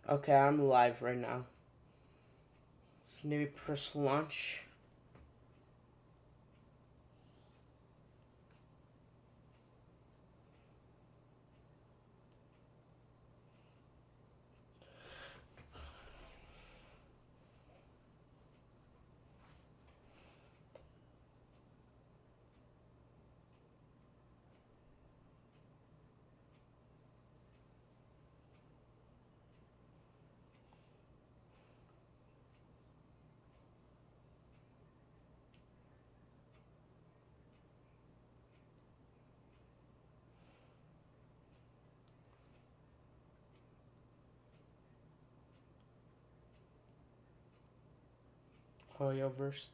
Okay, I'm live right now. So maybe press launch. Hoyoverse.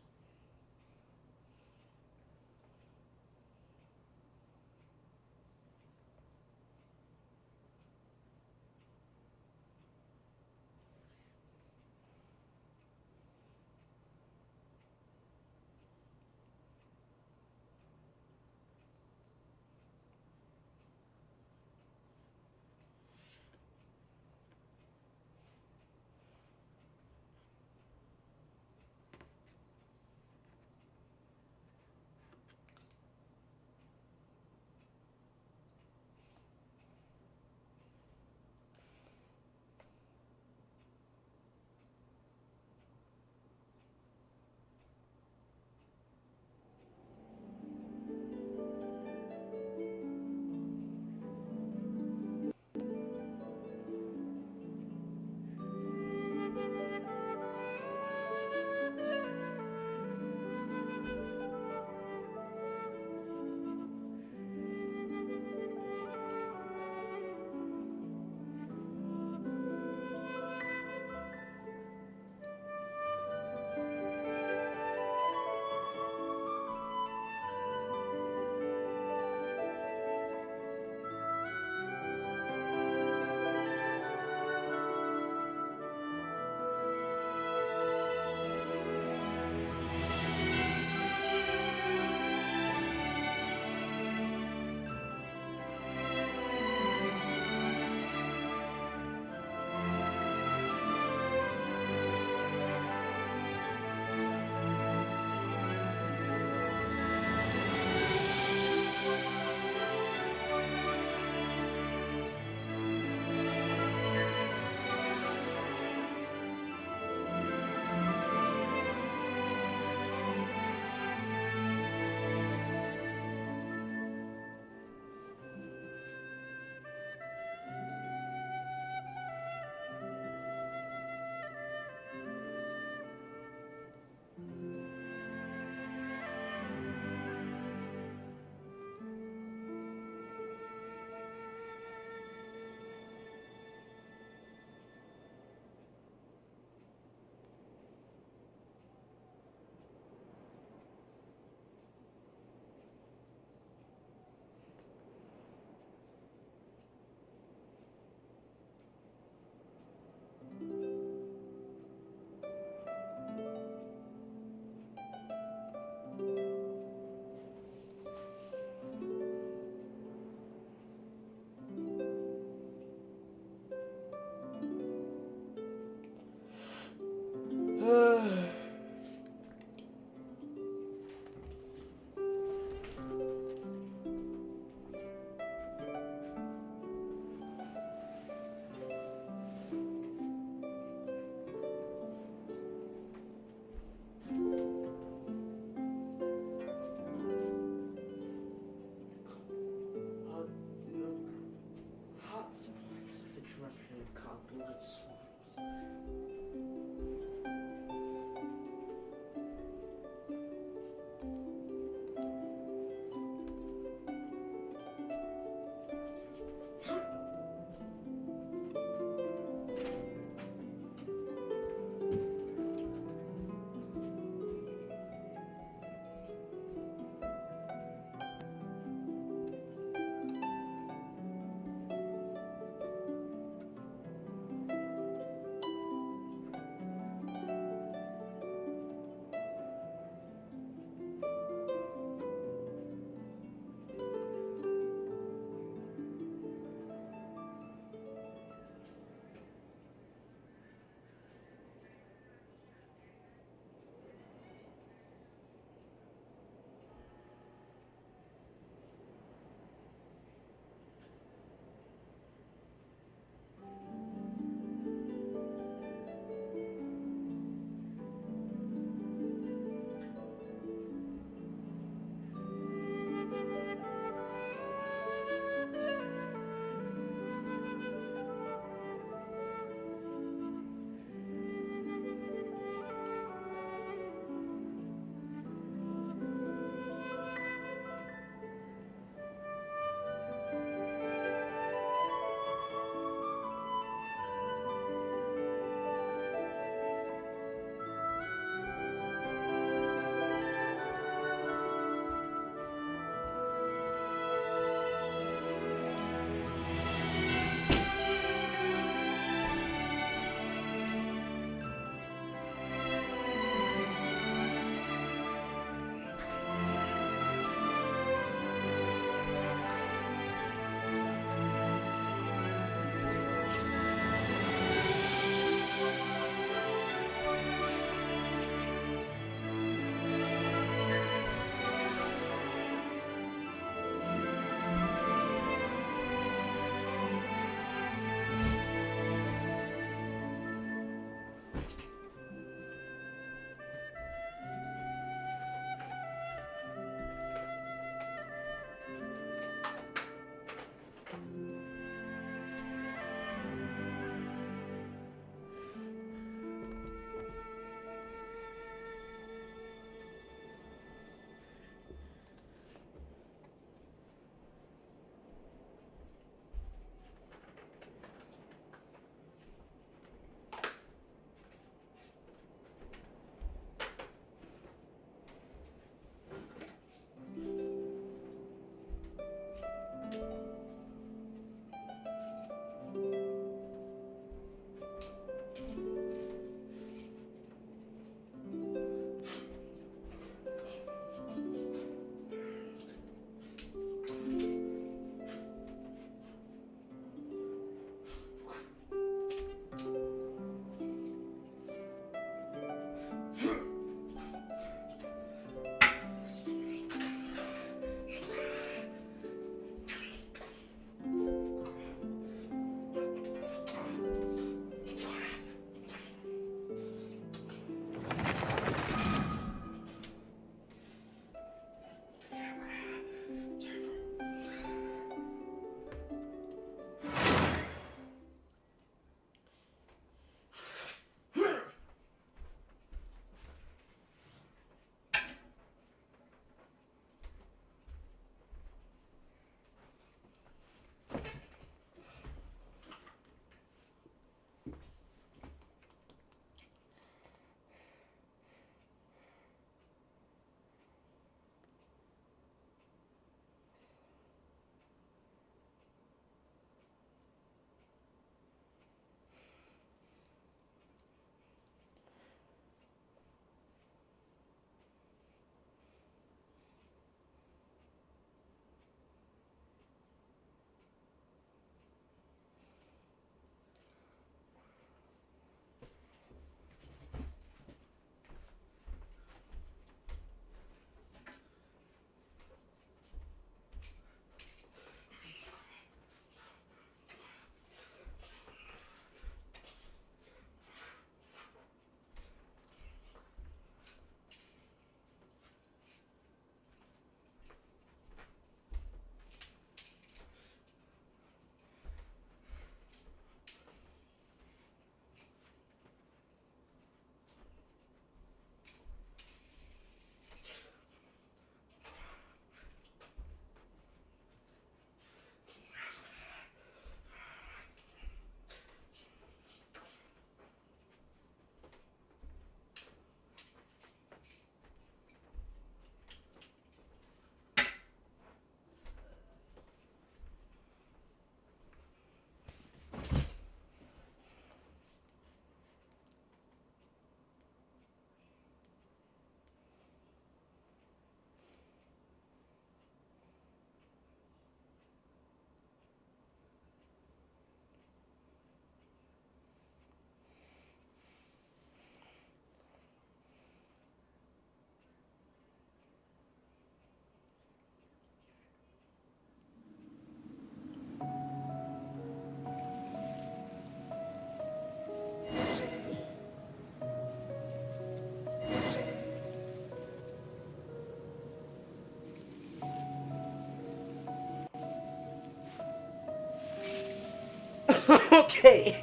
Okay.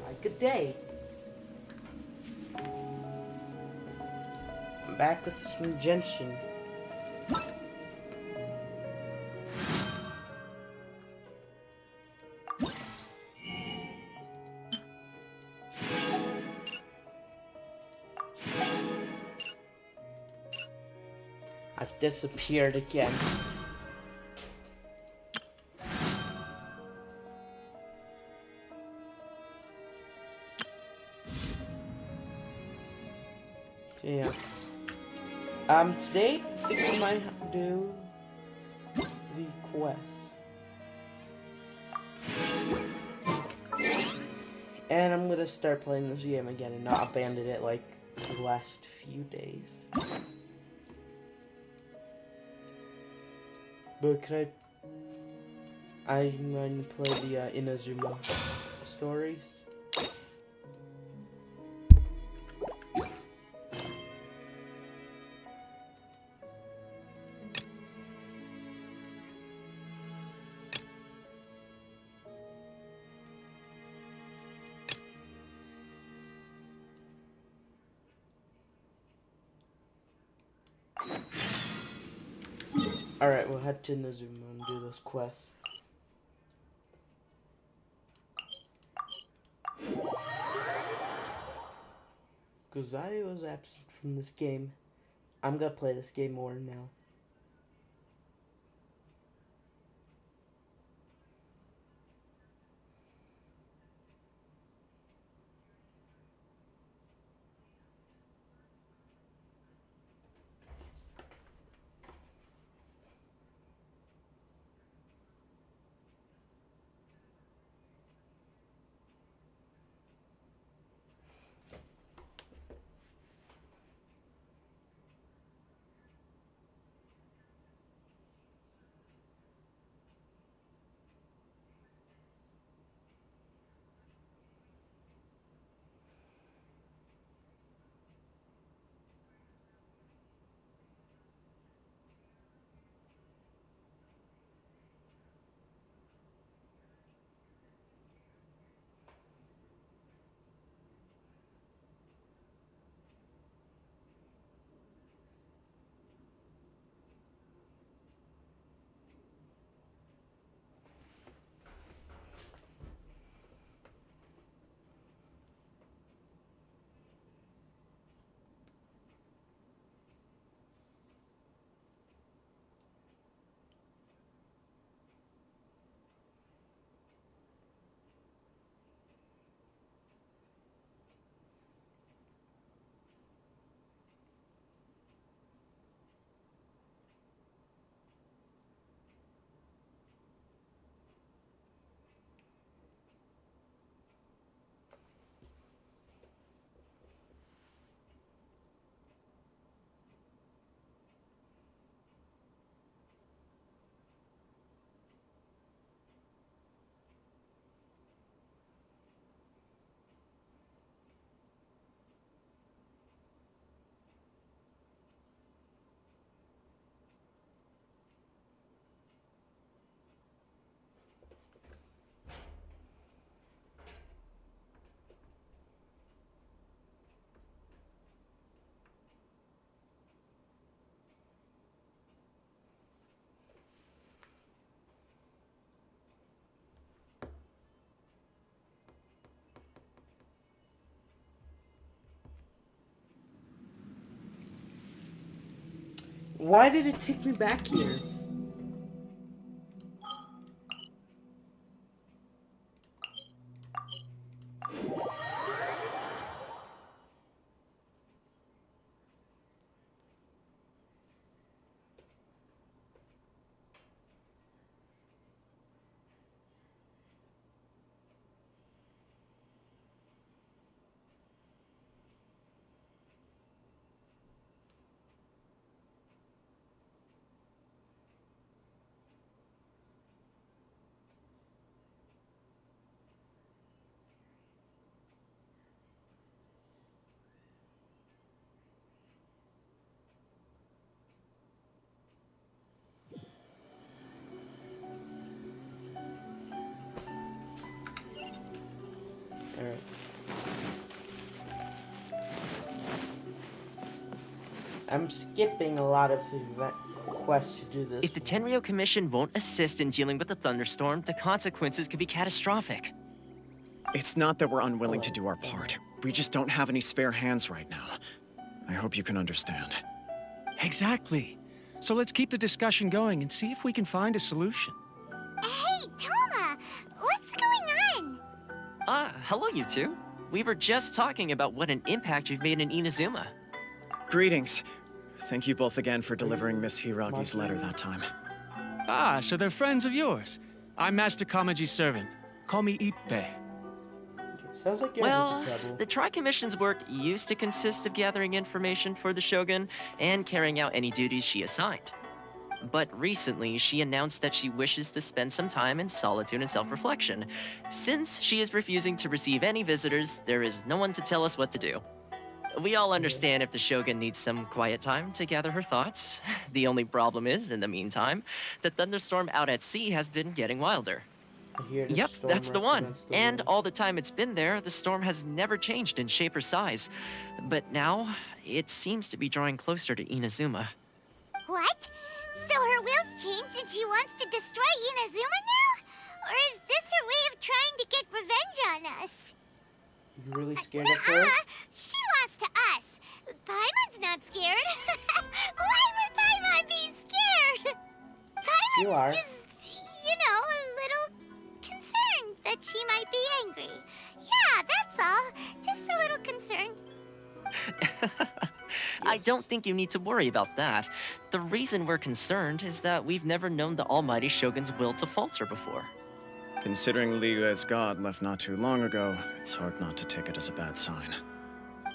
Like a day. I'm back with some genshin. I've disappeared again. Yeah. Today I think I might do the quest. And I'm gonna start playing this game again and not abandon it like the last few days. But could I'm going to play the Inazuma stories. Alright, we'll head to Inazuma and do this quest. Because I was absent from this game. I'm gonna play this game more now. Why did it take me back here? I'm skipping a lot of event quests to do this. If the Tenryo Commission won't assist in dealing with the thunderstorm, the consequences could be catastrophic. It's not that we're unwilling to do our part. We just don't have any spare hands right now. I hope you can understand. Exactly. So let's keep the discussion going and see if we can find a solution. Hey, Toma! What's going on? Hello you two. We were just talking about what an impact you've made in Inazuma. Greetings. Thank you both again for delivering Miss Hiragi's letter that time. Ah, so they're friends of yours. I'm Master Kamaji's servant. Call me Ippei. Sounds like you're Well, in trouble. the Tri-Commission's work used to consist of gathering information for the Shogun and carrying out any duties she assigned. But recently, she announced that she wishes to spend some time in solitude and self-reflection. Since she is refusing to receive any visitors, there is no one to tell us what to do. We all understand if the Shogun needs some quiet time to gather her thoughts. The only problem is, in the meantime, the thunderstorm out at sea has been getting wilder. I hear the Yep, storm that's the one. represents the And wind. all the time it's been there, the storm has never changed in shape or size. But now, it seems to be drawing closer to Inazuma. What? So her will's changed and she wants to destroy Inazuma now? Or is this her way of trying to get revenge on us? You really scared of her? She lost to us. Paimon's not scared. Why would Paimon be scared? Paimon's You are. just, a little concerned that she might be angry. Yeah, that's all. Just a little concerned. I don't think you need to worry about that. The reason we're concerned is that we've never known the Almighty Shogun's will to falter before. Considering Liyue's god left not too long ago, it's hard not to take it as a bad sign.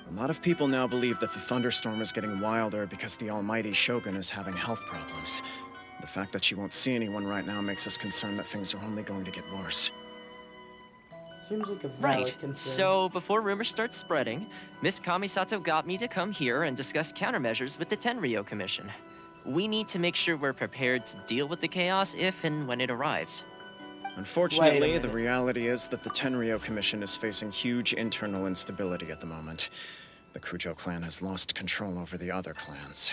A lot of people now believe that the thunderstorm is getting wilder because the almighty Shogun is having health problems. The fact that she won't see anyone right now makes us concerned that things are only going to get worse. Seems like a valid Right, concern. so before rumors start spreading, Miss Kamisato got me to come here and discuss countermeasures with the Tenryo Commission. We need to make sure we're prepared to deal with the chaos if and when it arrives. Unfortunately, the minute. reality is that the Tenryo Commission is facing huge internal instability at the moment. The Kujo clan has lost control over the other clans.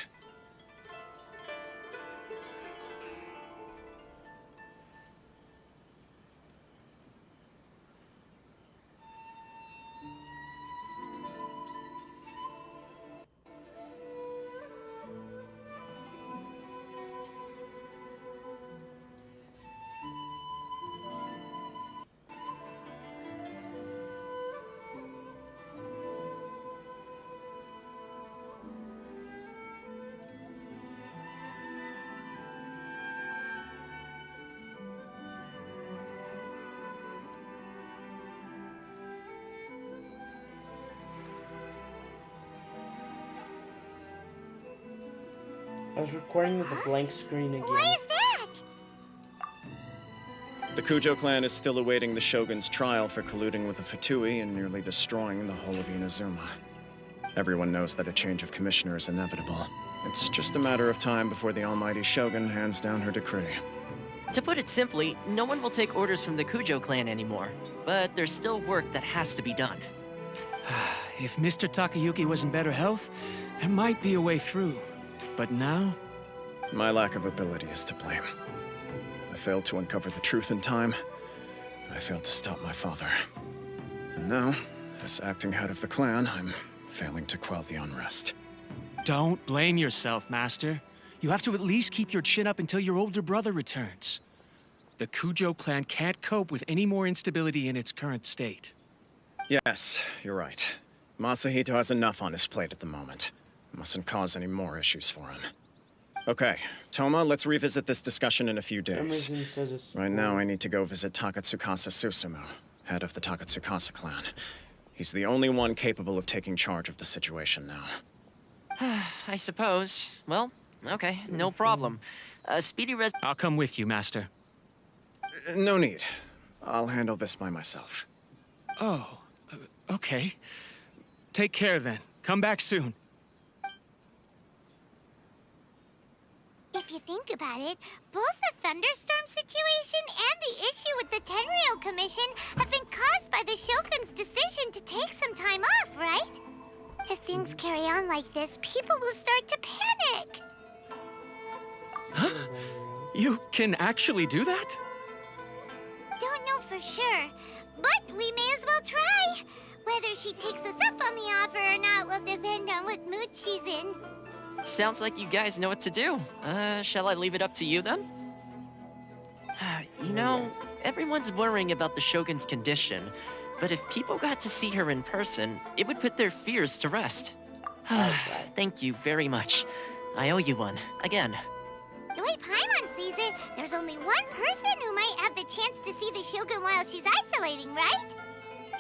I was recording with a blank screen again. Why is that? The Kujo clan is still awaiting the Shogun's trial for colluding with the Fatui and nearly destroying the whole of Inazuma. Everyone knows that a change of commissioner is inevitable. It's just a matter of time before the almighty Shogun hands down her decree. To put it simply, no one will take orders from the Kujo clan anymore. But there's still work that has to be done. If Mr. Takayuki was in better health, there might be a way through. But now? My lack of ability is to blame. I failed to uncover the truth in time, and I failed to stop my father. And now, as acting head of the clan, I'm failing to quell the unrest. Don't blame yourself, Master. You have to at least keep your chin up until your older brother returns. The Kujo clan can't cope with any more instability in its current state. Yes, you're right. Masahito has enough on his plate at the moment. Mustn't cause any more issues for him. Okay, Toma, let's revisit this discussion in a few For some days. reason it says it's Right now, I need to go visit Takatsukasa Susumu, head of the Takatsukasa clan. He's the only one capable of taking charge of the situation now. I suppose. Well, okay, no problem. Speedy res- I'll come with you, Master. No need. I'll handle this by myself. Oh, okay. Take care then. Come back soon. If you think about it, both the thunderstorm situation and the issue with the Tenryo Commission have been caused by the Shogun's decision to take some time off, right? If things carry on like this, people will start to panic. You can actually do that? Don't know for sure, but we may as well try. Whether she takes us up on the offer or not will depend on what mood she's in. Sounds like you guys know what to do. Shall I leave it up to you then? You know, everyone's worrying about the Shogun's condition, but if people got to see her in person, it would put their fears to rest. Thank you very much. I owe you one, again. The way Paimon sees it, there's only one person who might have the chance to see the Shogun while she's isolating, right?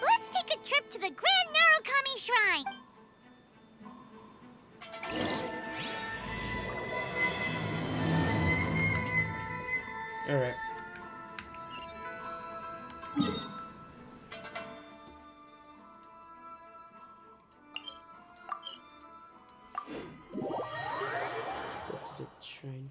Let's take a trip to the Grand Narukami Shrine. Alright. Go to the shrine.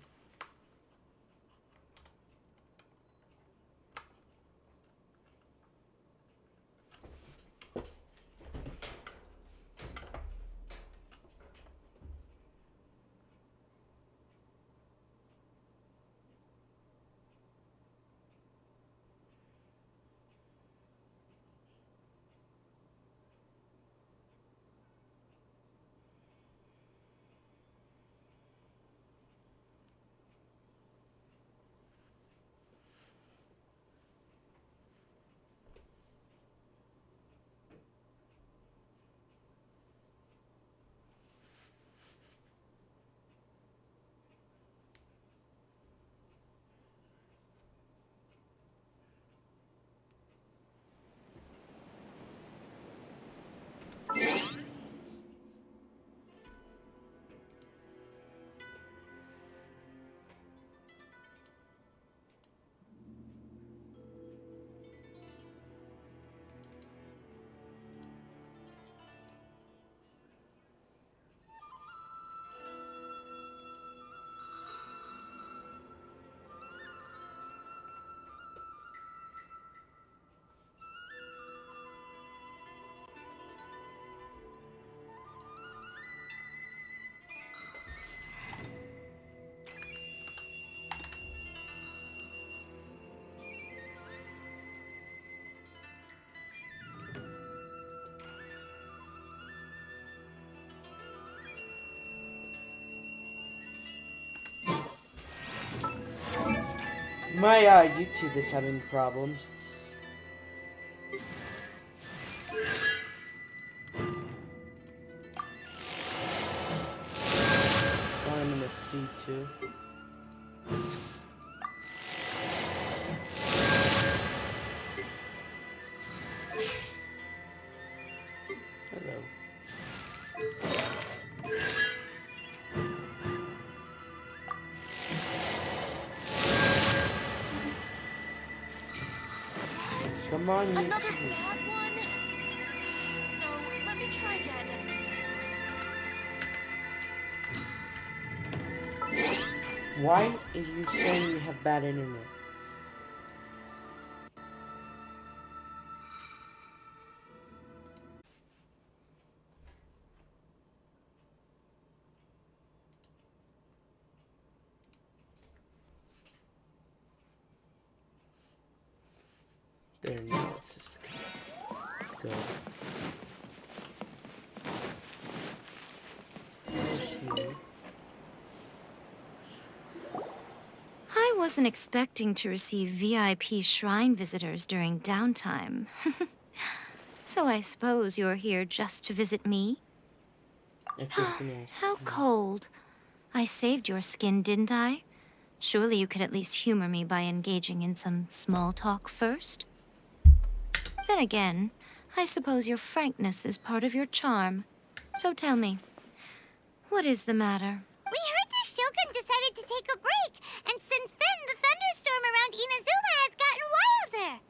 My YouTube is having problems. I'm in a C2. Hello. Come on, Another YouTube. bad one? No, let me try again. Why are you saying you have bad internet? There, now it's just let's go. Here. I wasn't expecting to receive VIP shrine visitors during downtime. So I suppose you're here just to visit me? Actually, I was gonna ask How you. cold. I saved your skin, didn't I? Surely you could at least humor me by engaging in some small talk first? Then again, I suppose your frankness is part of your charm. So tell me, what is the matter? We heard the Shogun decided to take a break, and since then the thunderstorm around Inazuma has gotten wilder.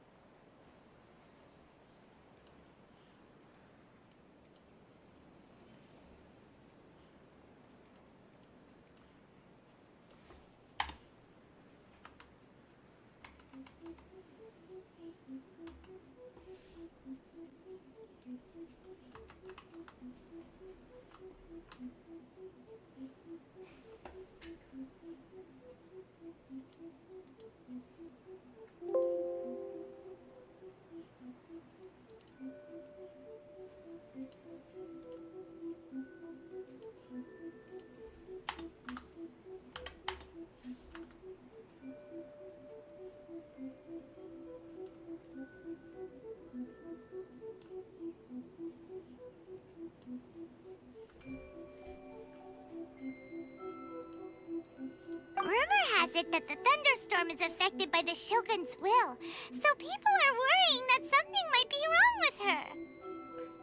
it that the thunderstorm is affected by the Shogun's will. So people are worrying that something might be wrong with her.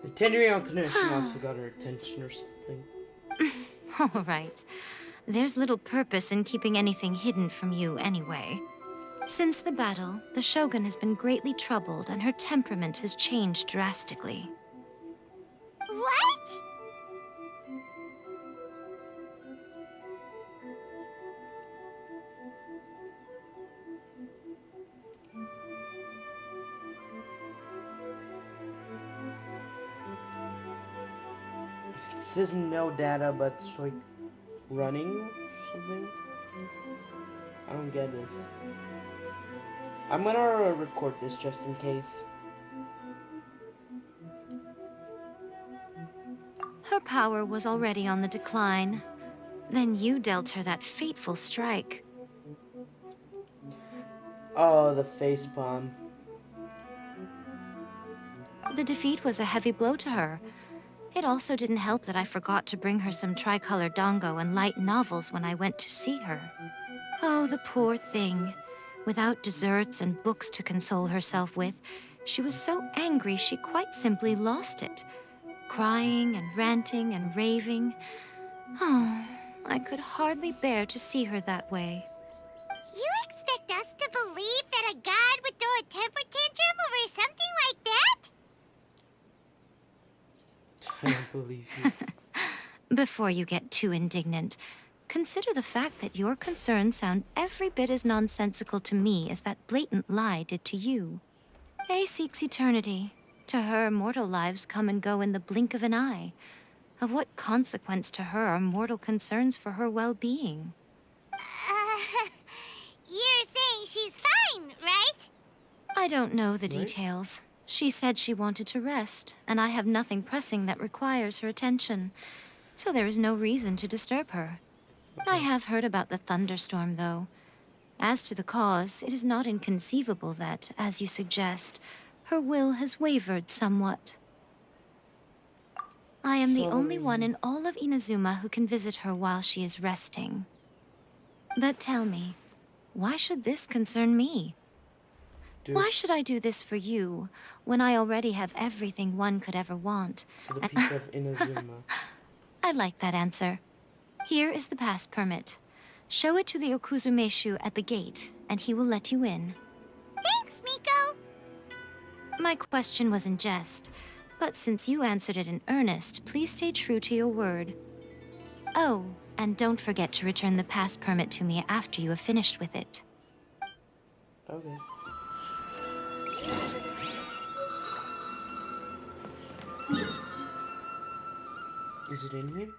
The 10-year-old connection also got her attention or something. All right. There's little purpose in keeping anything hidden from you anyway. Since the battle, the Shogun has been greatly troubled and her temperament has changed drastically. What? This isn't no data, but it's like running or something. I don't get this. I'm gonna record this just in case. Her power was already on the decline. Then you dealt her that fateful strike. Oh, the face palm. The defeat was a heavy blow to her. It also didn't help that I forgot to bring her some tricolor dango and light novels when I went to see her. Oh, the poor thing. Without desserts and books to console herself with, she was so angry she quite simply lost it. Crying and ranting and raving. Oh, I could hardly bear to see her that way. You expect us to believe that a god would throw a temper tantrum over something like that? I don't believe you. Before you get too indignant, consider the fact that your concerns sound every bit as nonsensical to me as that blatant lie did to you. A seeks eternity. To her, mortal lives come and go in the blink of an eye. Of what consequence to her are mortal concerns for her well-being? You're saying she's fine, right? I don't know the Right. details. She said she wanted to rest, and I have nothing pressing that requires her attention. So there is no reason to disturb her. I have heard about the thunderstorm, though. As to the cause, it is not inconceivable that, as you suggest, her will has wavered somewhat. I am the only one in all of Inazuma who can visit her while she is resting. But tell me, why should this concern me? Dude, Why should I do this for you, when I already have everything one could ever want? for the people of Inazuma. I like that answer. Here is the pass permit. Show it to the Okuzumeshu at the gate, and he will let you in. Thanks, Miko. My question was in jest, but since you answered it in earnest, please stay true to your word. Oh, and don't forget to return the pass permit to me after you have finished with it. Okay. Is it in here?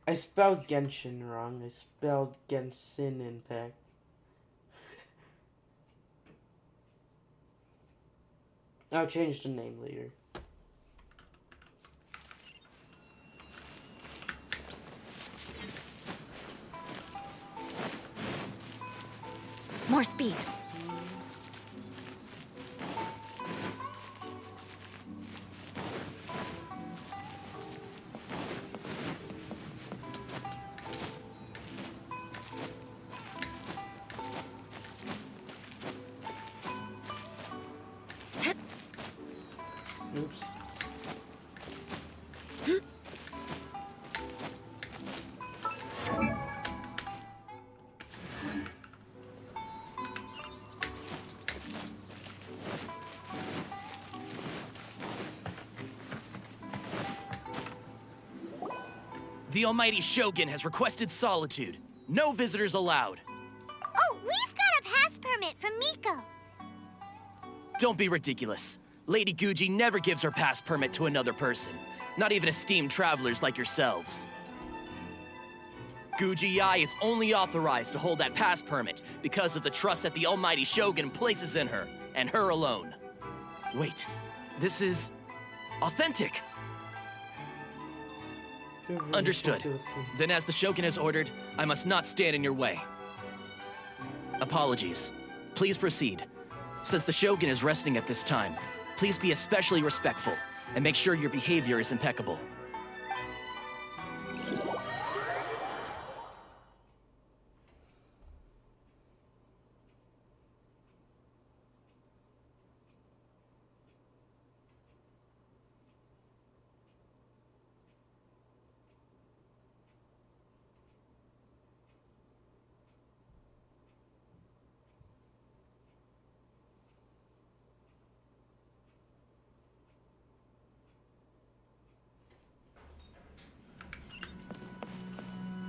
I spelled Genshin wrong. I spelled Gensin Impact. I'll change the name later. More speed. Oops. The almighty Shogun has requested solitude. No visitors allowed. Oh, we've got a pass permit from Miko. Don't be ridiculous. Lady Guji never gives her pass permit to another person, not even esteemed travelers like yourselves. Guji-ai is only authorized to hold that pass permit because of the trust that the almighty Shogun places in her, and her alone. Wait, this is authentic. Understood. Then as the Shogun has ordered, I must not stand in your way. Apologies. Please proceed. Since the Shogun is resting at this time, Please be especially respectful, and make sure your behavior is impeccable.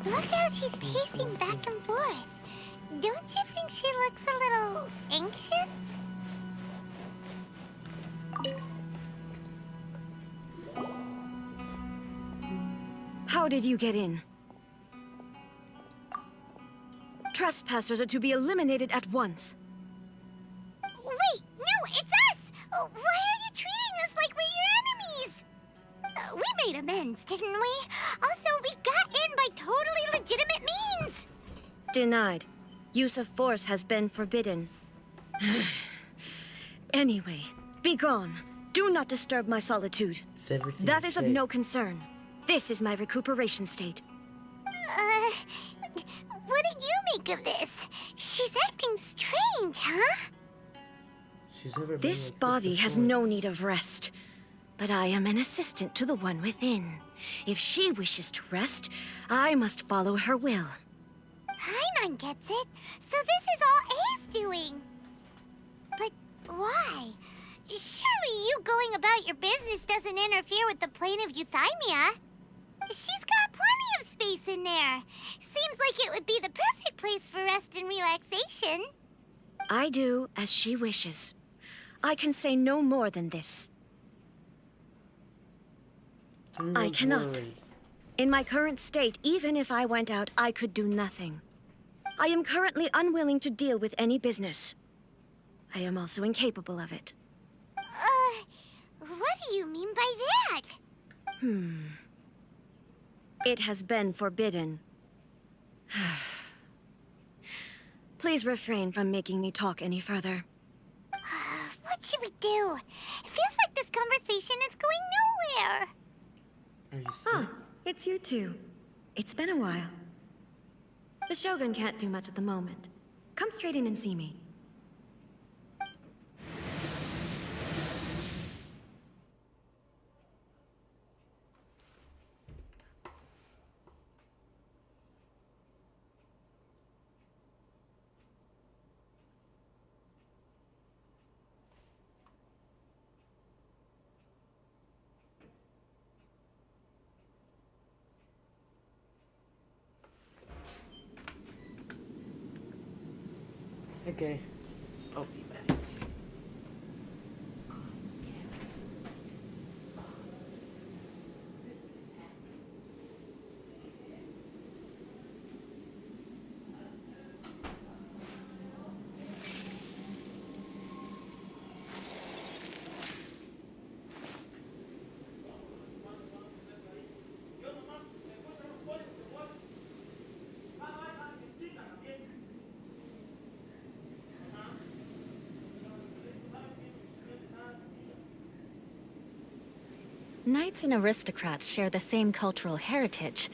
Look how she's pacing back and forth. Don't you think she looks a little anxious? How did you get in? Trespassers are to be eliminated at once. Wait, no, it's us! Why are you treating us like we're your enemies? We made amends, didn't we? Also, we got in by totally legitimate means! Denied. Use of force has been forbidden. Anyway, be gone. Do not disturb my solitude. That is of no concern. This is my recuperation state. What do you make of this? She's acting strange, huh? This body has no need of rest. But I am an assistant to the one within. If she wishes to rest, I must follow her will. Paimon gets it. So this is all A's doing. But why? Surely you going about your business doesn't interfere with the plane of Euthymia. She's got plenty of space in there. Seems like it would be the perfect place for rest and relaxation. I do as she wishes. I can say no more than this. I cannot. In my current state, even if I went out, I could do nothing. I am currently unwilling to deal with any business. I am also incapable of it. What do you mean by that? It has been forbidden. Please refrain from making me talk any further. What should we do? It feels like this conversation is going nowhere. Are you sick? Ah, it's you two. It's been a while. The Shogun can't do much at the moment. Come straight in and see me. Okay. I'll be back. Knights and aristocrats share the same cultural heritage,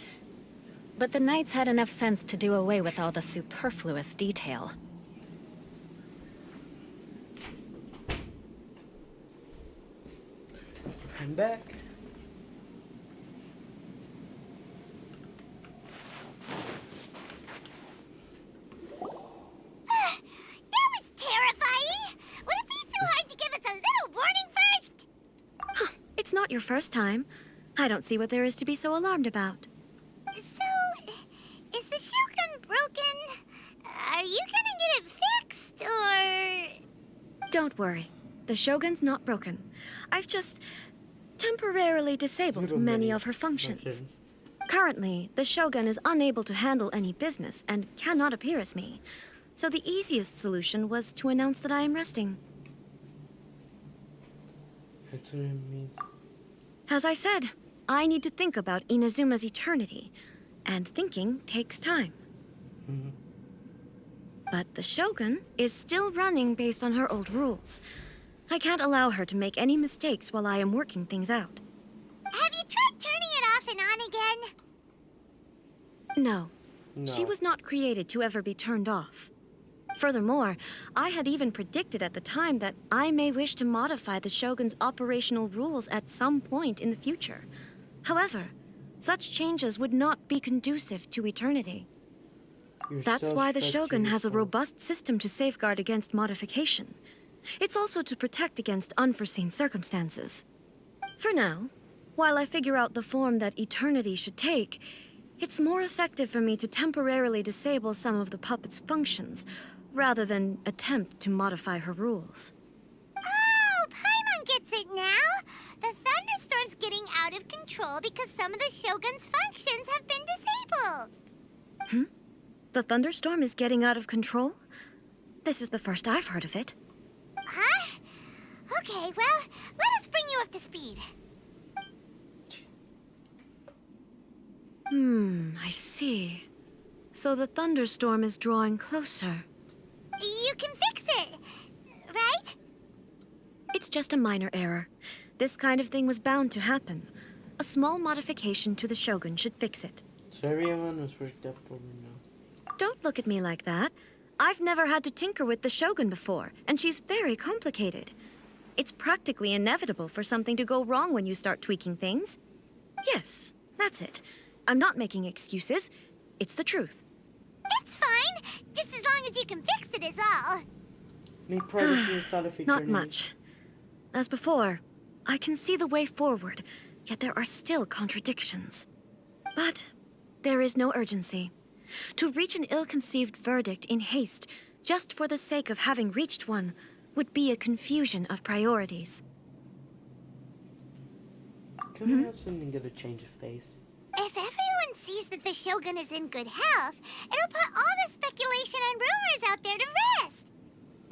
but the knights had enough sense to do away with all the superfluous detail. I'm back. That was terrifying! Would it be so hard to give us a little warning first? It's not your first time. I don't see what there is to be so alarmed about. So, is the Shogun broken? Are you gonna get it fixed, or...? Don't worry. The Shogun's not broken. I've just temporarily disabled many of her functions. Currently, the Shogun is unable to handle any business and cannot appear as me. So the easiest solution was to announce that I am resting. That's what I mean. As I said, I need to think about Inazuma's eternity, and thinking takes time. But the Shogun is still running based on her old rules. I can't allow her to make any mistakes while I am working things out. Have you tried turning it off and on again? No. No. She was not created to ever be turned off. Furthermore, I had even predicted at the time that I may wish to modify the Shogun's operational rules at some point in the future. However, such changes would not be conducive to eternity. You're That's so why the strict to Shogun has a yourself. robust system to safeguard against modification. It's also to protect against unforeseen circumstances. For now, while I figure out the form that eternity should take, it's more effective for me to temporarily disable some of the puppet's functions, rather than attempt to modify her rules. Oh, Paimon gets it now! The thunderstorm's getting out of control because some of the Shogun's functions have been disabled. The thunderstorm is getting out of control? This is the first I've heard of it. Huh? Okay, well, let us bring you up to speed. I see. So the thunderstorm is drawing closer. You can fix it, right? It's just a minor error. This kind of thing was bound to happen. A small modification to the Shogun should fix it. So everyone was worked up over now. Don't look at me like that. I've never had to tinker with the Shogun before, and she's very complicated. It's practically inevitable for something to go wrong when you start tweaking things. Yes, that's it. I'm not making excuses. It's the truth. It's fine, just as long as you can fix it is all. Any progress in your thought of Not eternity? much. As before, I can see the way forward, yet there are still contradictions. But there is no urgency. To reach an ill-conceived verdict in haste, just for the sake of having reached one, would be a confusion of priorities. Can I also get a change of pace? If everyone sees that the Shogun is in good health, it'll put all the speculation and rumors out there to rest.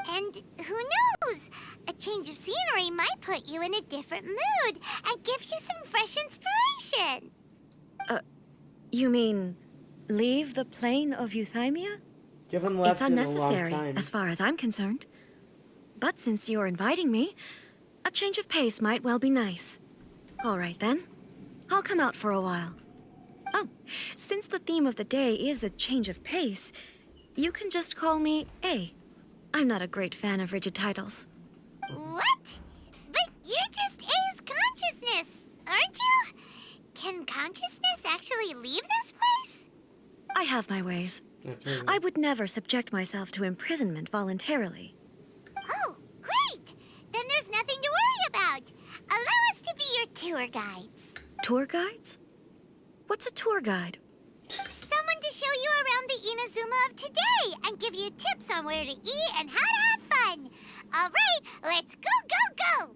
And who knows? A change of scenery might put you in a different mood and give you some fresh inspiration. You mean, leave the plane of Euthymia? You haven't left It's in a long unnecessary, time. as far as I'm concerned. But since you're inviting me, a change of pace might well be nice. All right, then. I'll come out for a while. Oh, since the theme of the day is a change of pace, you can just call me A. I'm not a great fan of rigid titles. What? But you're just A's consciousness, aren't you? Can consciousness actually leave this place? I have my ways. Okay. I would never subject myself to imprisonment voluntarily. Oh, great! Then there's nothing to worry about. Allow us to be your tour guides. Tour guides? What's a tour guide? Someone to show you around the Inazuma of today and give you tips on where to eat and how to have fun. All right, let's go, go, go!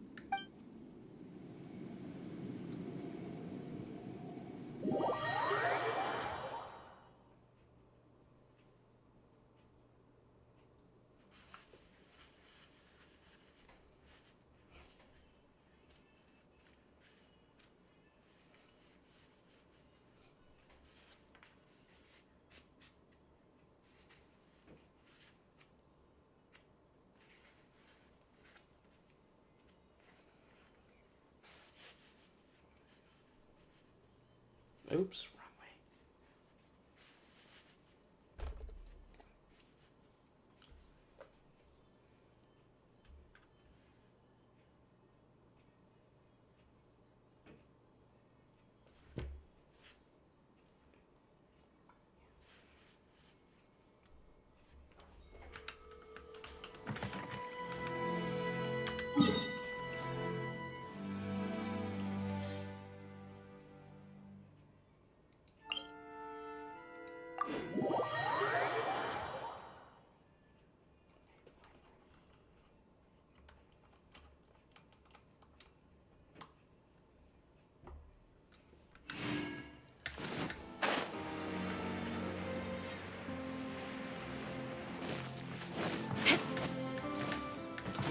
Oops, wrong way.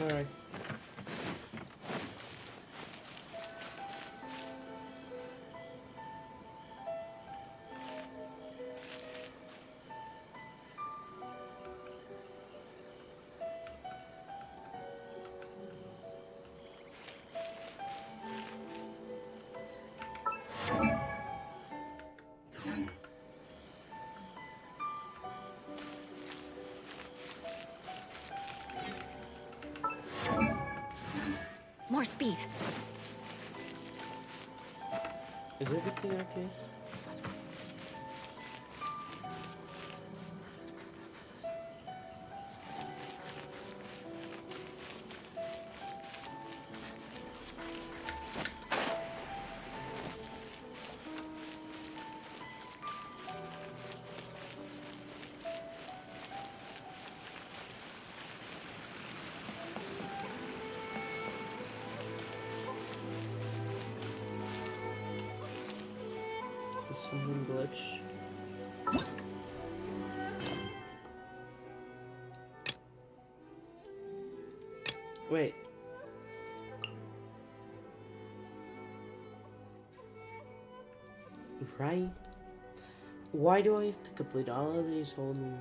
Alright. more speed. Is everything okay? Something glitch. Wait. Right? Why do I have to complete all of these whole new?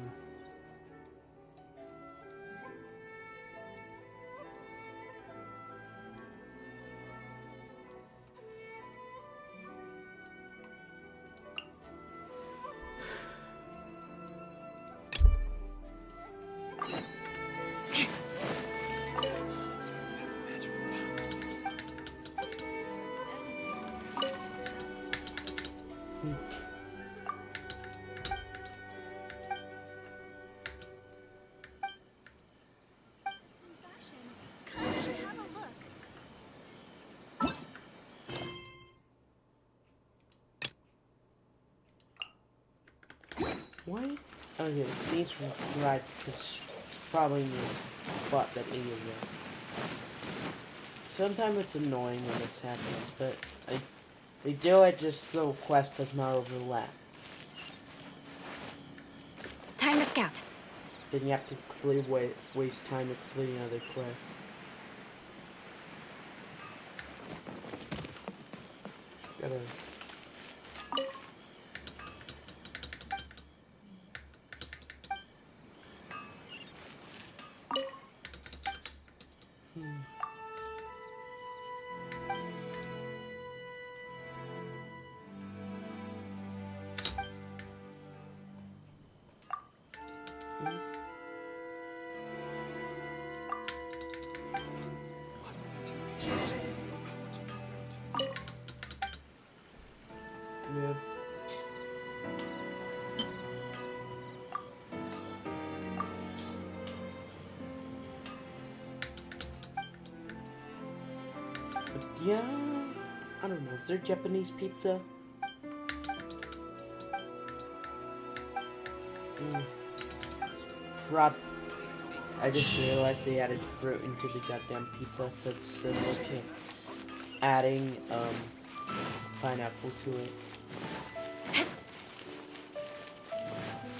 Why? Okay, these were right, because it's probably in the spot that E is in. Sometimes it's annoying when this happens, but they do it just so the quest does not overlap. Time to scout. Then you have to completely waste time with completing other quests. Gotta... Yeah. But yeah, I don't know. Is there Japanese pizza? It's I just realized they added fruit into the goddamn pizza, so it's similar to adding pineapple to it.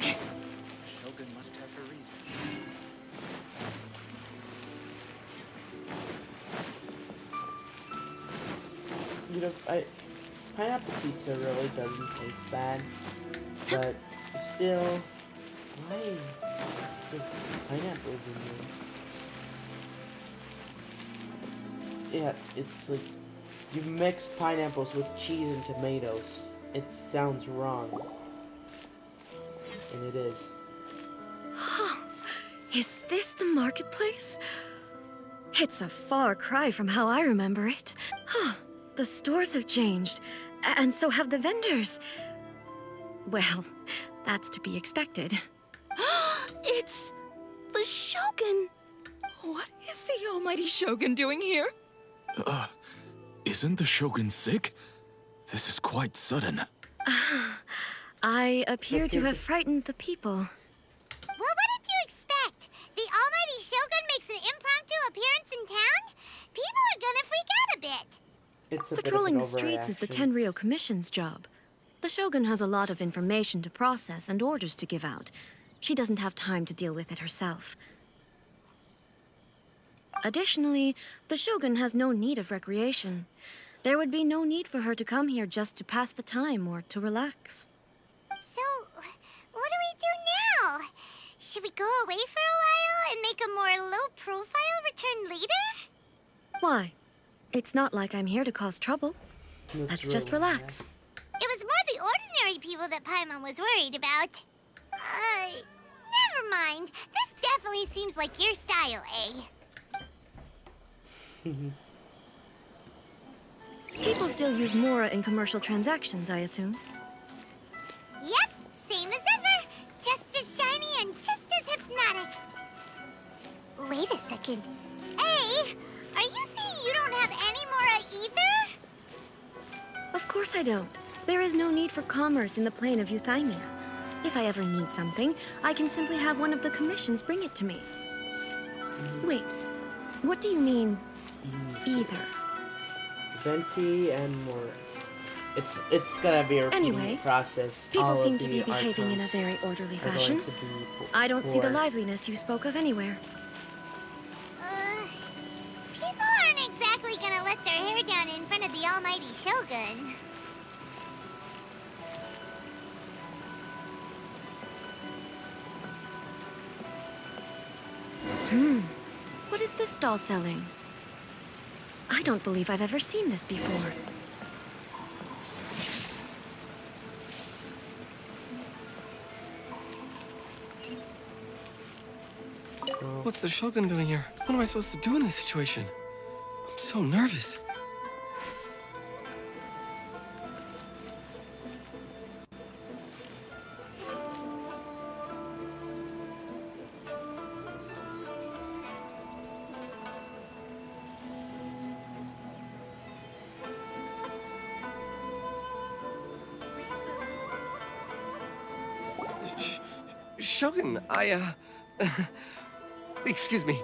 Shogun must have her reasons. You know, pineapple pizza really doesn't taste bad, but still, why? Still pineapples in there. Yeah, it's like you mix pineapples with cheese and tomatoes. It sounds wrong, and it is. Is this the marketplace? It's a far cry from how I remember it. The stores have changed, and so have the vendors. Well, that's to be expected. It's the Shogun! What is the almighty Shogun doing here? Isn't the Shogun sick? This is quite sudden. I appear to have frightened the people. Well, what did you expect? The almighty Shogun makes an impromptu appearance in town? People are gonna freak out a bit. It's a Patrolling bit the of an streets is the overreaction. Tenryou Commission's job. The Shogun has a lot of information to process and orders to give out. She doesn't have time to deal with it herself. Additionally, the Shogun has no need of recreation. There would be no need for her to come here just to pass the time or to relax. So, what do we do now? Should we go away for a while and make a more low-profile return later? Why? It's not like I'm here to cause trouble. Let's Let's just relax. It was more the ordinary people that Paimon was worried about. Never mind. This definitely seems like your style, eh? People still use Mora in commercial transactions, I assume. Yep, same as ever. Just as shiny and just as hypnotic. Wait a second. Hey, are you saying you don't have any Mora either? Of course I don't. There is no need for commerce in the plane of Euthymia. If I ever need something, I can simply have one of the commissions bring it to me. Wait, what do you mean, either? Venti and more. It's gonna be a repeating Anyway, process. People All of seem to the be behaving in a icons very orderly are going fashion. to be I don't see the poor. liveliness you spoke of anywhere. People aren't exactly gonna let their hair down in front of the almighty Shogun. What is this stall selling? I don't believe I've ever seen this before. What's the Shogun doing here? What am I supposed to do in this situation? I'm so nervous. Shogun, excuse me.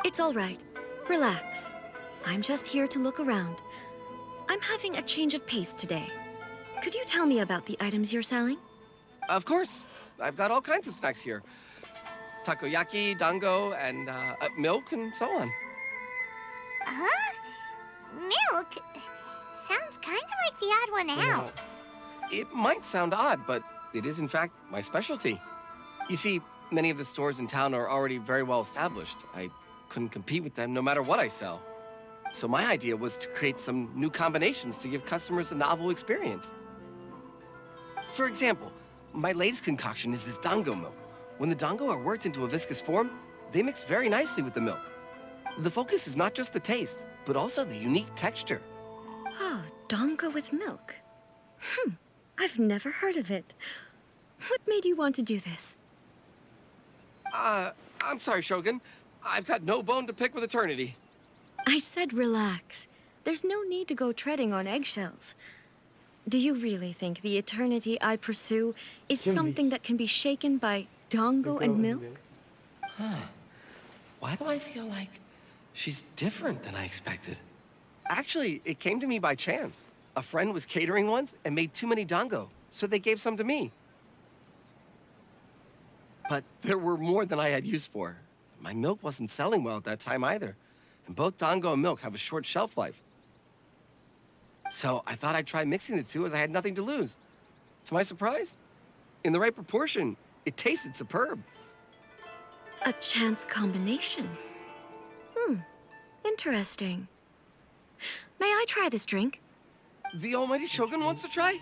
It's all right. Relax. I'm just here to look around. I'm having a change of pace today. Could you tell me about the items you're selling? Of course. I've got all kinds of snacks here. Takoyaki, dango, and milk, and so on. Huh? Milk? Sounds kind of like the odd one out. It might sound odd, but it is in fact my specialty. You see, many of the stores in town are already very well established. I couldn't compete with them no matter what I sell. So my idea was to create some new combinations to give customers a novel experience. For example, my latest concoction is this dango milk. When the dango are worked into a viscous form, they mix very nicely with the milk. The focus is not just the taste, but also the unique texture. Oh, dango with milk. I've never heard of it. What made you want to do this? I'm sorry, Shogun. I've got no bone to pick with eternity. I said relax. There's no need to go treading on eggshells. Do you really think the eternity I pursue is something that can be shaken by dango and milk? Why do I feel like she's different than I expected? Actually, it came to me by chance. A friend was catering once and made too many dango, so they gave some to me. But there were more than I had use for. My milk wasn't selling well at that time either. And both dango and milk have a short shelf life. So I thought I'd try mixing the two as I had nothing to lose. To my surprise, in the right proportion, it tasted superb. A chance combination. Interesting. May I try this drink? The almighty Shogun wants to try?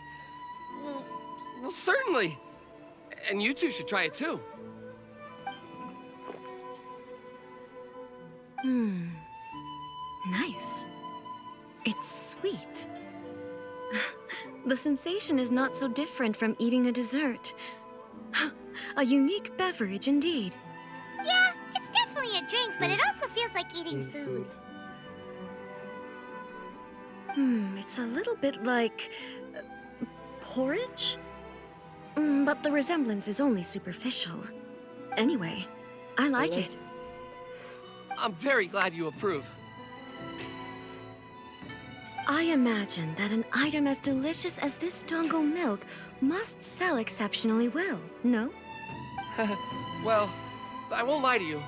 Well, certainly. And you two should try it too. Nice. It's sweet. The sensation is not so different from eating a dessert. A unique beverage indeed. Yeah, it's definitely a drink, but it also feels like eating food. It's a little bit like porridge? But the resemblance is only superficial. Anyway, I like it. I'm very glad you approve. I imagine that an item as delicious as this dango milk must sell exceptionally well, no? Well, I won't lie to you.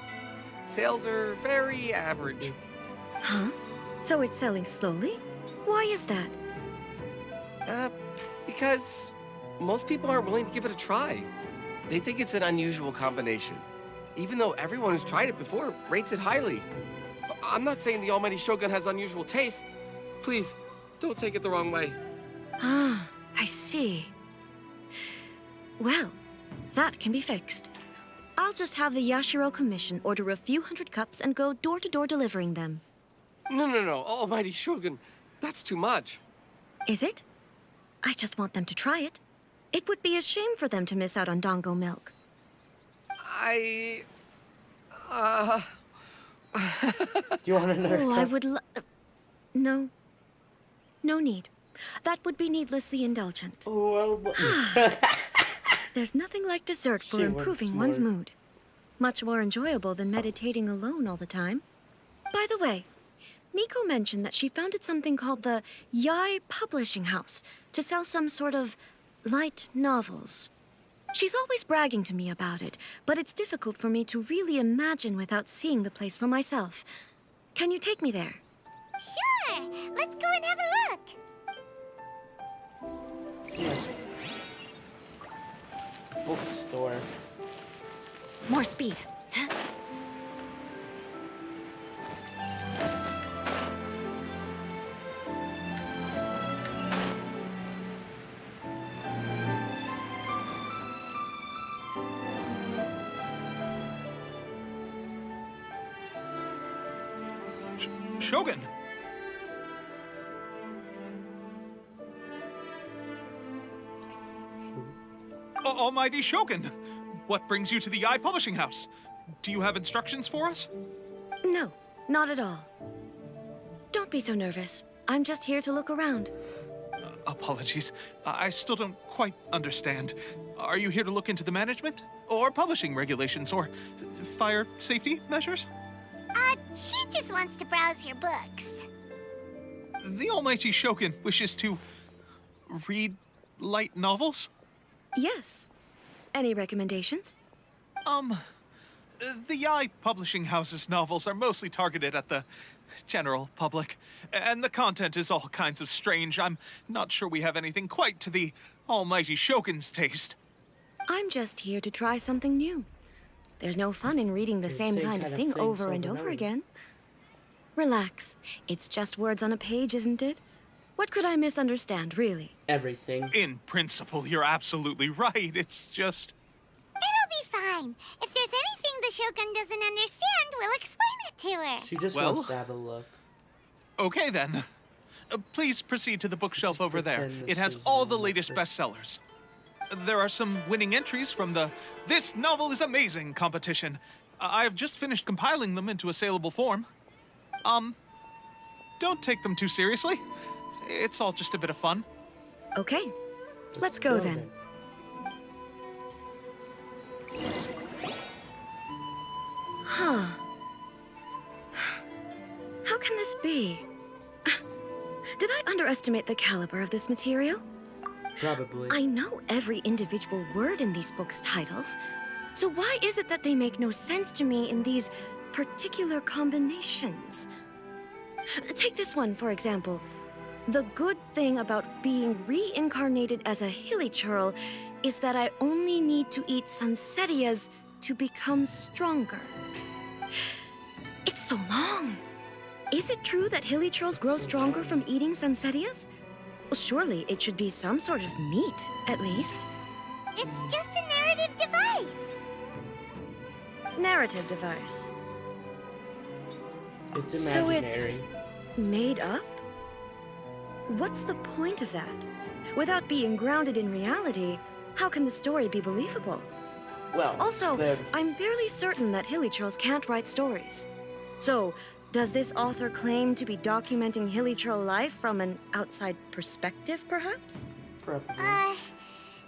Sales are very average. Huh? So it's selling slowly? Why is that? Because most people aren't willing to give it a try. They think it's an unusual combination, even though everyone who's tried it before rates it highly. I'm not saying the almighty Shogun has unusual tastes. Please, don't take it the wrong way. Ah, I see. Well, that can be fixed. I'll just have the Yashiro Commission order a few hundred cups and go door-to-door delivering them. No, almighty Shogun. That's too much. Is it? I just want them to try it. It would be a shame for them to miss out on Dongo milk. I... Do you want another Oh, cup? I would no. No need. That would be needlessly indulgent. Oh, well... There's nothing like dessert for She improving wants one's more. mood. Much more enjoyable than meditating alone all the time. By the way, Miko mentioned that she founded something called the Yai Publishing House to sell some sort of light novels. She's always bragging to me about it, but it's difficult for me to really imagine without seeing the place for myself. Can you take me there? Sure! Let's go and have a look! Bookstore. More speed. Shogun! Almighty Shogun! What brings you to the Eye Publishing House? Do you have instructions for us? No, not at all. Don't be so nervous. I'm just here to look around. Apologies. I still don't quite understand. Are you here to look into the management? Or publishing regulations? Or fire safety measures? She just wants to browse your books. The Almighty Shogun wishes to read light novels? Yes. Any recommendations? The Yai Publishing House's novels are mostly targeted at the general public, and the content is all kinds of strange. I'm not sure we have anything quite to the Almighty Shogun's taste. I'm just here to try something new. There's no fun in reading the same kind of thing over and over again. Relax. It's just words on a page, isn't it? What could I misunderstand, really? Everything. In principle, you're absolutely right. It's just... It'll be fine. If there's anything the Shogun doesn't understand, we'll explain it to her. She just Well, wants to have a look. Okay, then. Please proceed to the bookshelf over there. pretend It this has is all the normal latest for- bestsellers. There are some winning entries from the This Novel is Amazing competition. I've just finished compiling them into a saleable form. Don't take them too seriously. It's all just a bit of fun. Okay. Let's go then. Huh. How can this be? Did I underestimate the caliber of this material? Probably. I know every individual word in these books' titles. So why is it that they make no sense to me in these particular combinations? Take this one, for example. The good thing about being reincarnated as a hilly churl is that I only need to eat sunsettias to become stronger. It's so long. Is it true that hilly churls grow stronger from eating sunsettias? Well, surely it should be some sort of meat, at least. It's just a narrative device. Narrative device. It's So imaginary. it's made up? What's the point of that? Without being grounded in reality, how can the story be believable? Well, Also, I'm fairly certain that hilly churls can't write stories. So, does this author claim to be documenting hilly churl life from an outside perspective, perhaps? probably.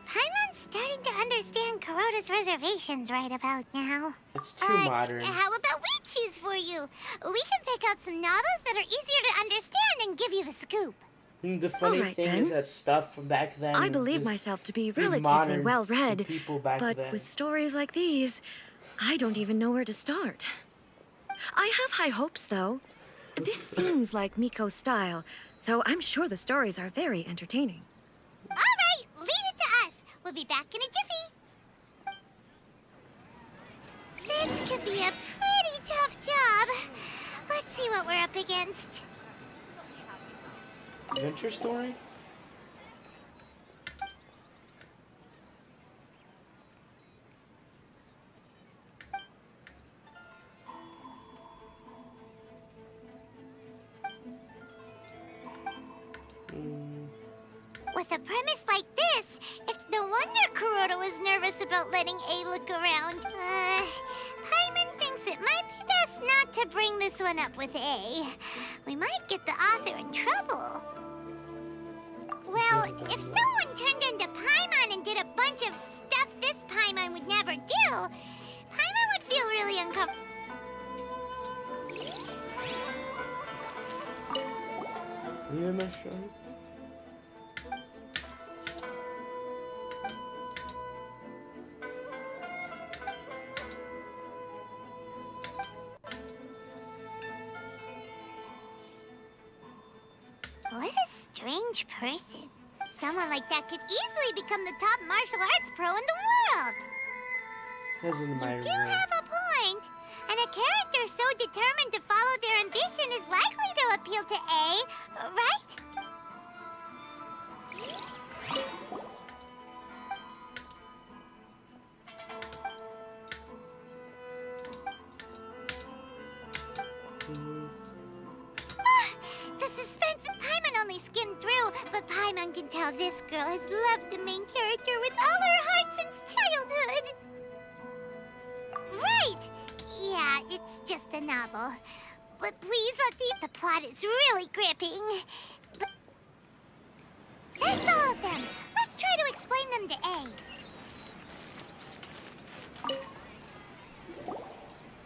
Paimon's starting to understand Kuroda's reservations right about now. It's too modern. How about we choose for you? We can pick out some novels that are easier to understand and give you the scoop. The funny Alright, thing then. is that stuff from back then. I believe just myself to be be relatively modern well to read, people back but then. with stories like these, I don't even know where to start. I have high hopes, though. This seems like Miko's style, so I'm sure the stories are very entertaining. All right, leave it to us. We'll be back in a jiffy. This could be a pretty tough job. Let's see what we're up against. Adventure story? With a premise like this, it's no wonder Kuroda was nervous about letting A look around. Paimon thinks it might be best not to bring this one up with A. We might get the author in trouble. Well, if someone turned into Paimon and did a bunch of stuff this Paimon would never do, Paimon would feel really uncomfortable. Leave him a shot. What a strange person. Someone like that could easily become the top martial arts pro in the world. Doesn't matter. You do have a point. And a character so determined to follow their ambition is likely to appeal to A, right? The suspense of Paimon only skimmed through, but Paimon can tell this girl has loved the main character with all her heart since childhood. Right! Yeah, it's just a novel. But please let the plot is really gripping. But that's all of them. Let's try to explain them to A.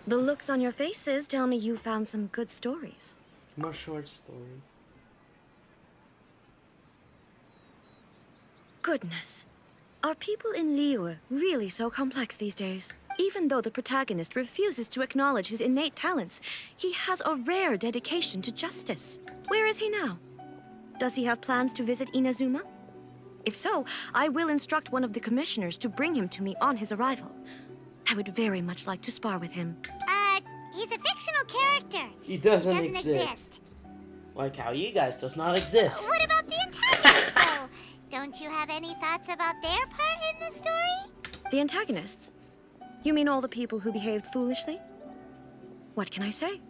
The looks on your faces tell me you found some good stories. More short story. Goodness. Are people in Liyue really so complex these days? Even though the protagonist refuses to acknowledge his innate talents, he has a rare dedication to justice. Where is he now? Does he have plans to visit Inazuma? If so, I will instruct one of the commissioners to bring him to me on his arrival. I would very much like to spar with him. He's a fictional character. He doesn't exist. Like how you guys does not exist. What about the antagonists, though? Don't you have any thoughts about their part in the story? The antagonists? You mean all the people who behaved foolishly? What can I say?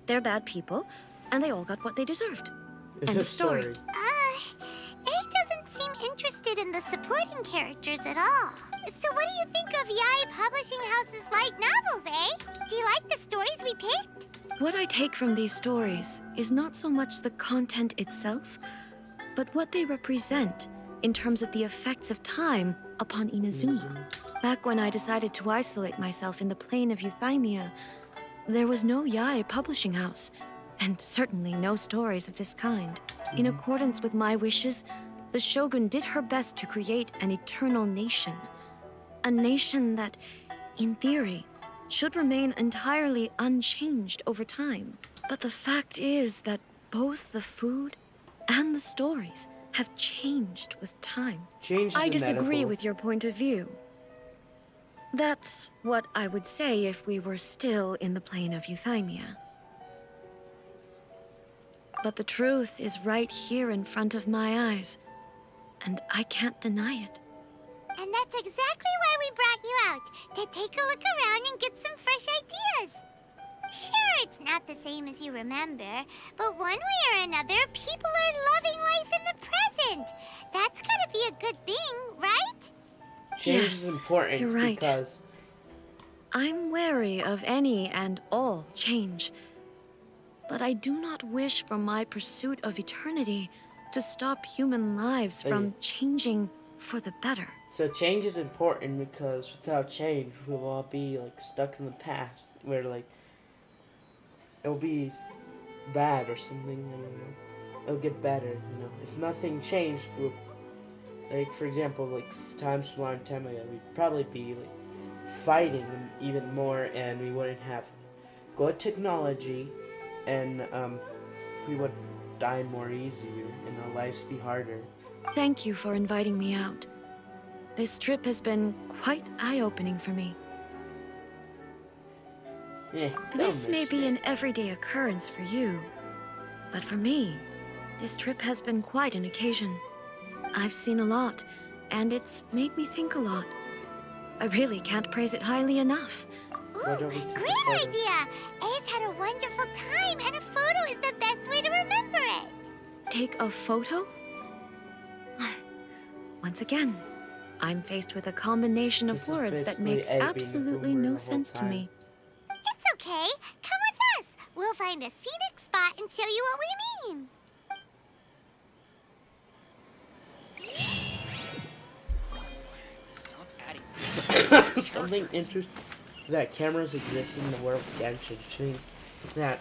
They're bad people, and they all got what they deserved. End of story. A doesn't seem interested in the supporting characters at all. So what do you think of Yae Publishing House's light novels, eh? Do you like the stories we picked? What I take from these stories is not so much the content itself, but what they represent in terms of the effects of time upon Inazuma. Back when I decided to isolate myself in the plane of Euthymia, there was no Yae Publishing House, and certainly no stories of this kind. In accordance with my wishes, the Shogun did her best to create an eternal nation. A nation that, in theory, should remain entirely unchanged over time. But the fact is that both the food and the stories have changed with time. I disagree with your point of view. That's what I would say if we were still in the plane of Euthymia. But the truth is right here in front of my eyes, and I can't deny it. And that's exactly why we brought you out, to take a look around and get some fresh ideas. Sure, it's not the same as you remember, but one way or another, people are loving life in the present. That's gotta be a good thing, right? Change Yes, is important you're right. because I'm wary of any and all change. But I do not wish for my pursuit of eternity to stop human lives from changing for the better. so change is important because without change we'll all be like stuck in the past where like it'll be bad or something. I don't know. It'll get better, you know. If nothing changed, we'll, like for example, like times a long time ago, we'd probably be like fighting even more, and we wouldn't have good technology, and we would die more easier, and our lives be harder. Thank you for inviting me out. This trip has been quite eye-opening for me. Yeah, This may be an everyday occurrence for you, but for me, this trip has been quite an occasion. I've seen a lot, and it's made me think a lot. I really can't praise it highly enough. Ooh, great idea! A's had a wonderful time, and a photo is the best way to remember it. Take a photo? Once again, I'm faced with a combination of This is words that basically makes Eddie being a absolutely boomer the no whole sense to time. me. It's okay. Come with us. We'll find a scenic spot and show you what we mean. Stop adding. Something interesting that cameras exist in the world of Genshin, which means that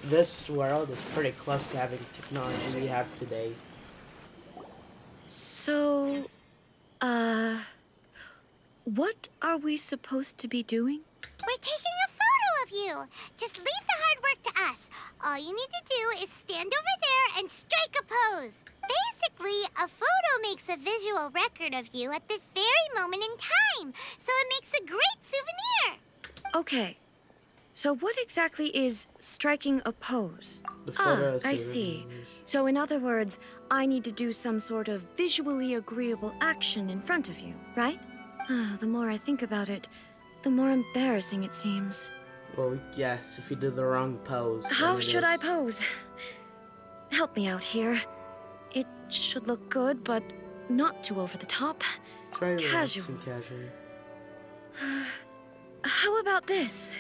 this world is pretty close to having technology we have today. So, what are we supposed to be doing? We're taking a photo of you. Just leave the hard work to us. All you need to do is stand over there and strike a pose. Basically, a photo makes a visual record of you at this very moment in time, so it makes a great souvenir. Okay, so what exactly is striking a pose? The photo is I the see. image. So in other words, I need to do some sort of visually agreeable action in front of you, right? The more I think about it, the more embarrassing it seems. Well, yes, if you do the wrong pose. then How it should is. I pose? Help me out here. It should look good, but not too over the top. Try relaxing Casual. casually. How about this?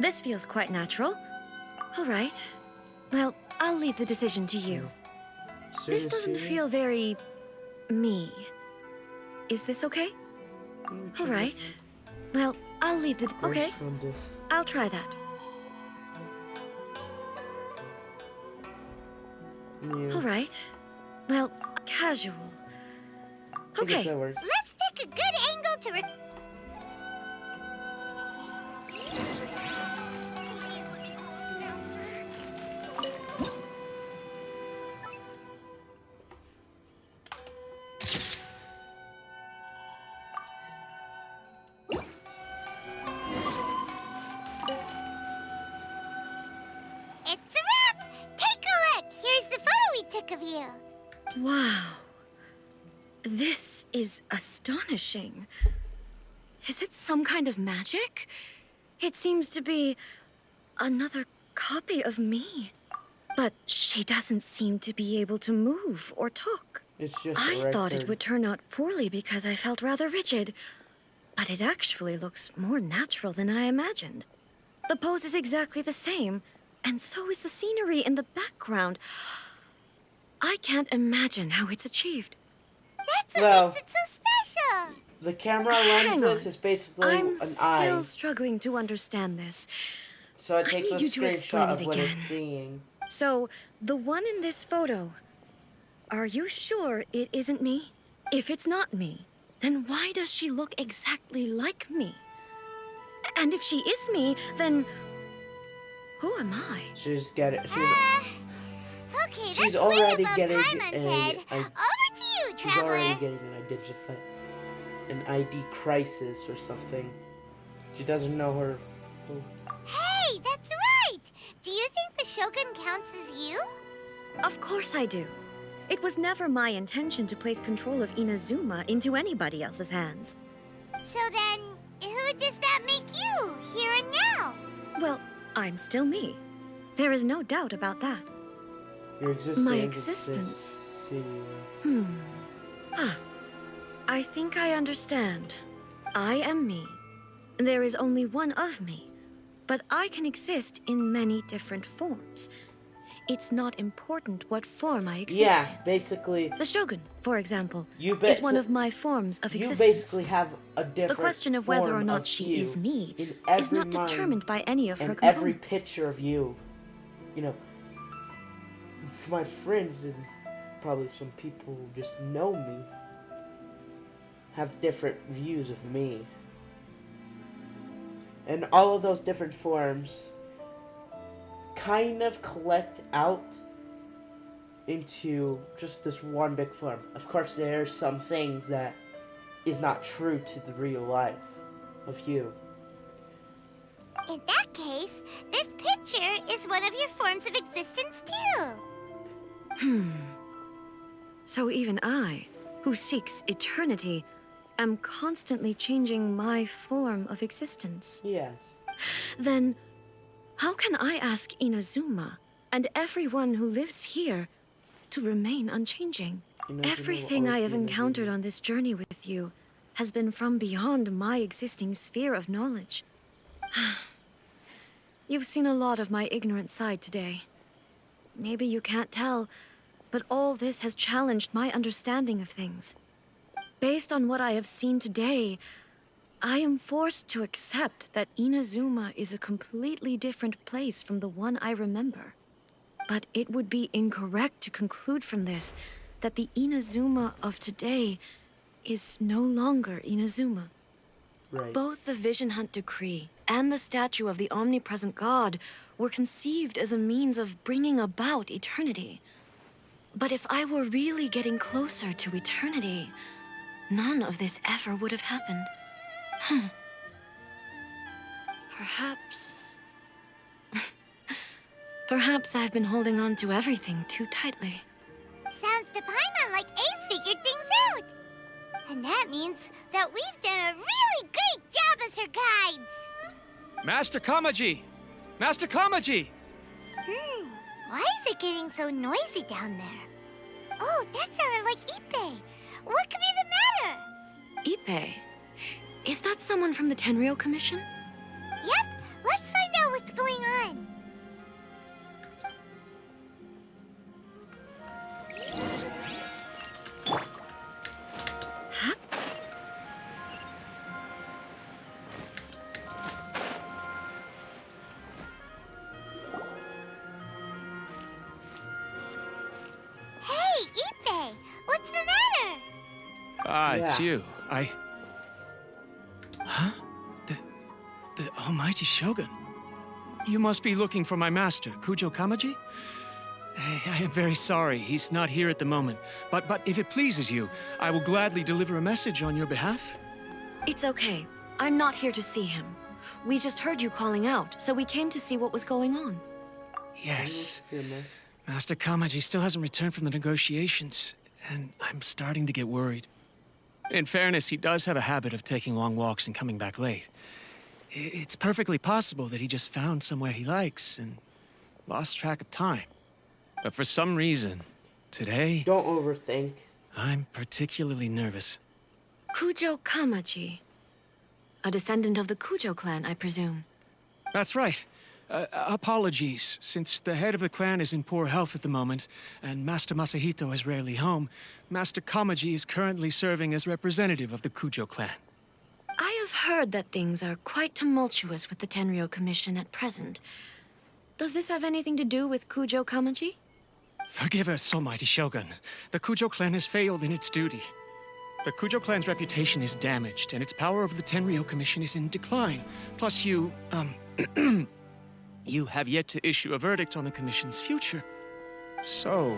This feels quite natural. All right. Well, I'll leave the decision to you. This doesn't Seriously? feel very... me. Is this okay? All right. Well, I'll leave the... Okay, From this. I'll try that. Yeah. All right. Well, casual. I guess Okay. that works. Let's pick a good angle to It's a wrap! Take a look! Here's the photo we took of you. Wow. This is astonishing. Is it some kind of magic? It seems to be another copy of me. But she doesn't seem to be able to move or talk. It's just I a thought it record. would turn out poorly because I felt rather rigid. But it actually looks more natural than I imagined. The pose is exactly the same, and so is the scenery in the background. I can't imagine how it's achieved. That's what Well, makes it so special. the camera Hang lenses on. is basically I'm an still eye, struggling to understand this. so it I takes a need you to explain screenshot it of what again. it's seeing. So, the one in this photo, are you sure it isn't me? If it's not me, then why does she look exactly like me? And if she is me, then who am I? She's getting. Okay, She's that's already way above getting Paimon's head. a- Over to you, She's already traveler. getting an ID crisis or something. She doesn't know her. Hey, that's right. Do you think the Shogun counts as you? Of course I do. It was never my intention to place control of Inazuma into anybody else's hands. So then, who does that make you, here and now? Well, I'm still me. There is no doubt about that. Your existence. My existence. I think I understand. I am me. There is only one of me, but I can exist in many different forms. It's not important what form I exist Yeah, in. basically. The Shogun, for example, You is one of my forms of You existence. basically have a different. The question of whether or form not of she you is me in is every not mind determined by any of her and components. every picture of you. You know, for my friends and probably some people who just know me have different views of me. And all of those different forms kind of collect out into just this one big form. Of course, there are some things that is not true to the real life of you. In that case, this picture is one of your forms of existence too. So even I, who seeks eternity, am constantly changing my form of existence. Yes. Then, how can I ask Inazuma and everyone who lives here to remain unchanging? Everything I have encountered on this journey with you has been from beyond my existing sphere of knowledge. You've seen a lot of my ignorant side today. Maybe you can't tell, but all this has challenged my understanding of things. Based on what I have seen today, I am forced to accept that Inazuma is a completely different place from the one I remember. But it would be incorrect to conclude from this that the Inazuma of today is no longer Inazuma. Right. Both the Vision Hunt Decree and the statue of the omnipresent god were conceived as a means of bringing about eternity. But if I were really getting closer to eternity, none of this ever would have happened. Perhaps... Perhaps I've been holding on to everything too tightly. Sounds to Paimon like Ace figured things out. And that means that we've done a really great job as her guides. Master Kamaji! Master Kamaji! Why is it getting so noisy down there? Oh, that sounded like Ippei. What could be the matter? Ippei? Is that someone from the Tenryou Commission? Yep, let's find out what's going on. Hey, Ippei, what's the matter? Ah, it's Yeah. you. Huh? The Almighty Shogun. You must be looking for my master, Kujo Kamaji? I am very sorry, he's not here at the moment. But if it pleases you, I will gladly deliver a message on your behalf. It's okay. I'm not here to see him. We just heard you calling out, so we came to see what was going on. Yes. Master Kamaji still hasn't returned from the negotiations, and I'm starting to get worried. In fairness, he does have a habit of taking long walks and coming back late. It's perfectly possible that he just found somewhere he likes and lost track of time. But for some reason, today, Don't overthink. I'm particularly nervous. Kujo Kamaji. A descendant of the Kujo clan, I presume. That's right. Apologies, since the head of the clan is in poor health at the moment, and Master Masahito is rarely home, Master Kamaji is currently serving as representative of the Kujo clan. I have heard that things are quite tumultuous with the Tenryou Commission at present. Does this have anything to do with Kujo Kamaji? Forgive us, Almighty Shogun. The Kujo clan has failed in its duty. The Kujo clan's reputation is damaged, and its power over the Tenryou Commission is in decline. Plus you, you have yet to issue a verdict on the Commission's future. So,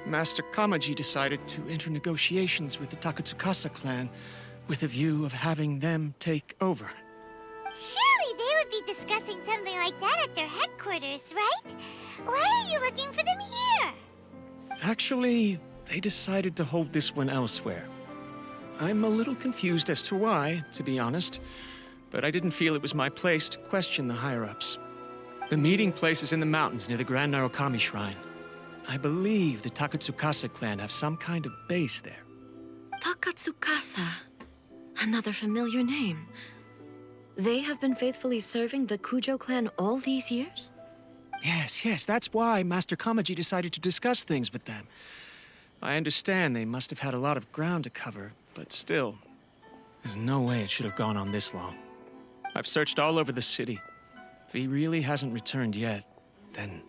Master Kamaji decided to enter negotiations with the Takatsukasa clan with a view of having them take over. Surely they would be discussing something like that at their headquarters, right? Why are you looking for them here? Actually, they decided to hold this one elsewhere. I'm a little confused as to why, to be honest, but I didn't feel it was my place to question the higher-ups. The meeting place is in the mountains near the Grand Narukami Shrine. I believe the Takatsukasa clan have some kind of base there. Takatsukasa. Another familiar name. They have been faithfully serving the Kujo clan all these years? Yes, that's why Master Kamaji decided to discuss things with them. I understand they must have had a lot of ground to cover, but still, there's no way it should have gone on this long. I've searched all over the city. If he really hasn't returned yet, then...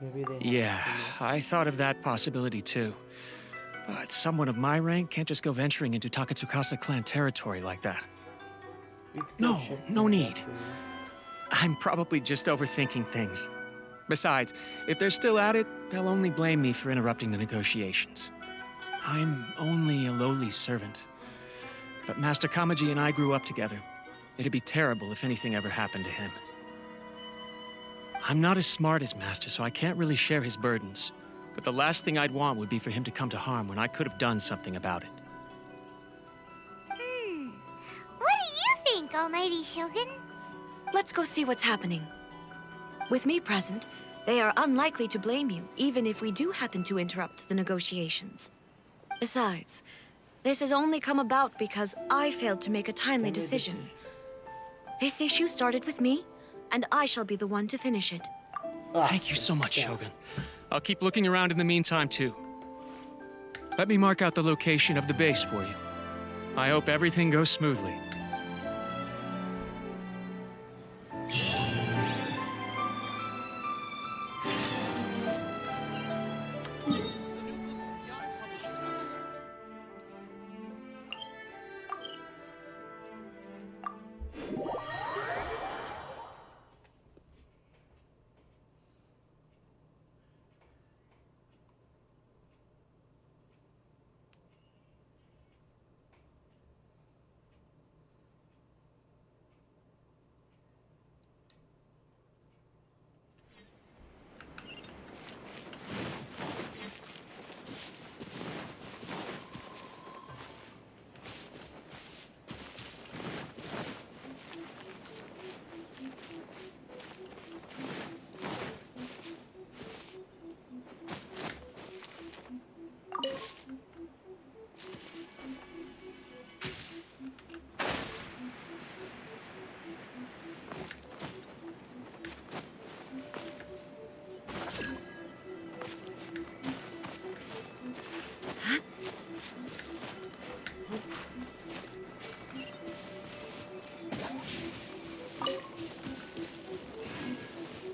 Maybe they Yeah, I thought of that possibility too. But someone of my rank can't just go venturing into Takatsukasa clan territory like that. No need. I'm probably just overthinking things. Besides, if they're still at it, they'll only blame me for interrupting the negotiations. I'm only a lowly servant. But Master Kamaji and I grew up together. It'd be terrible if anything ever happened to him. I'm not as smart as Master, so I can't really share his burdens. But the last thing I'd want would be for him to come to harm when I could have done something about it. What do you think, Almighty Shogun? Let's go see what's happening. With me present, They are unlikely to blame you, even if we do happen to interrupt the negotiations. Besides, this has only come about because I failed to make a timely decision. This issue started with me, and I shall be the one to finish it. Thank you so much, Shogun. I'll keep looking around in the meantime, too. Let me mark out the location of the base for you. I hope everything goes smoothly.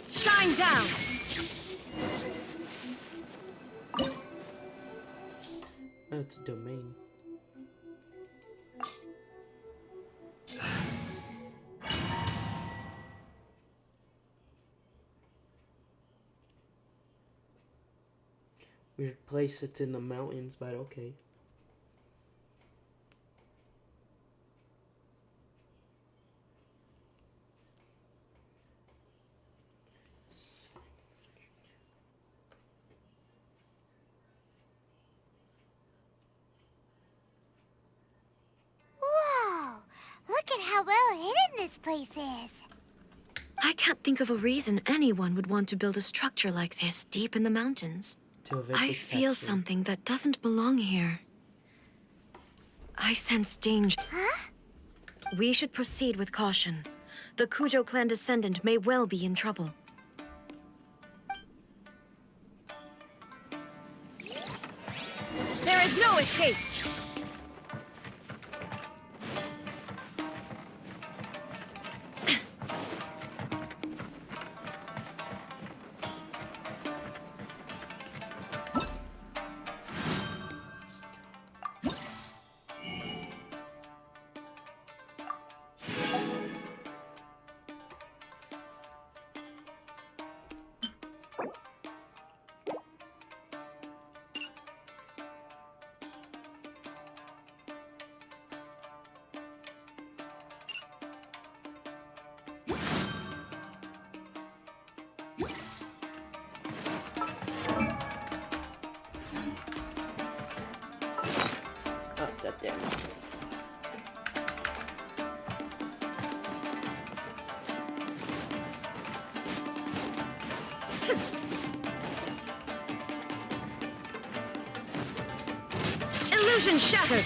Shine down! That's a domain. Weird place, it's in the mountains, but okay. Whoa! Look at how well hidden this place is. I can't think of a reason anyone would want to build a structure like this deep in the mountains. I feel something that doesn't belong here. I sense danger. Huh? We should proceed with caution. The Kujo clan descendant may well be in trouble. There is no escape! Oh, goddamn. Illusion shattered!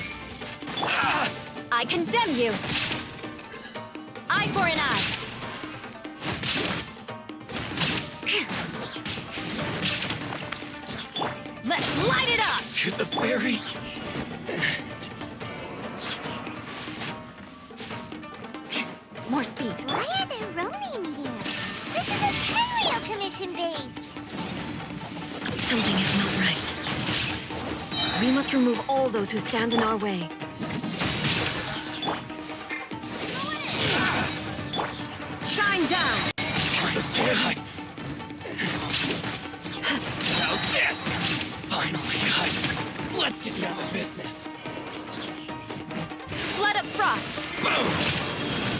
I condemn you! Eye for an eye! Let's light it up! To the very More speed. Why are there Ronin here? This is a Paleo Commission base. Something is not right. We must remove all those who stand in our way. Shine down! How's this? Finally, let's get down to business. Flood of frost!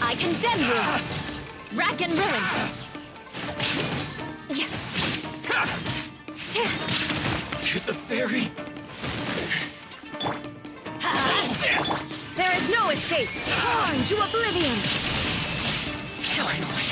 I condemn you! Rack and ruin! to the very There is no escape! Torn to oblivion! finally.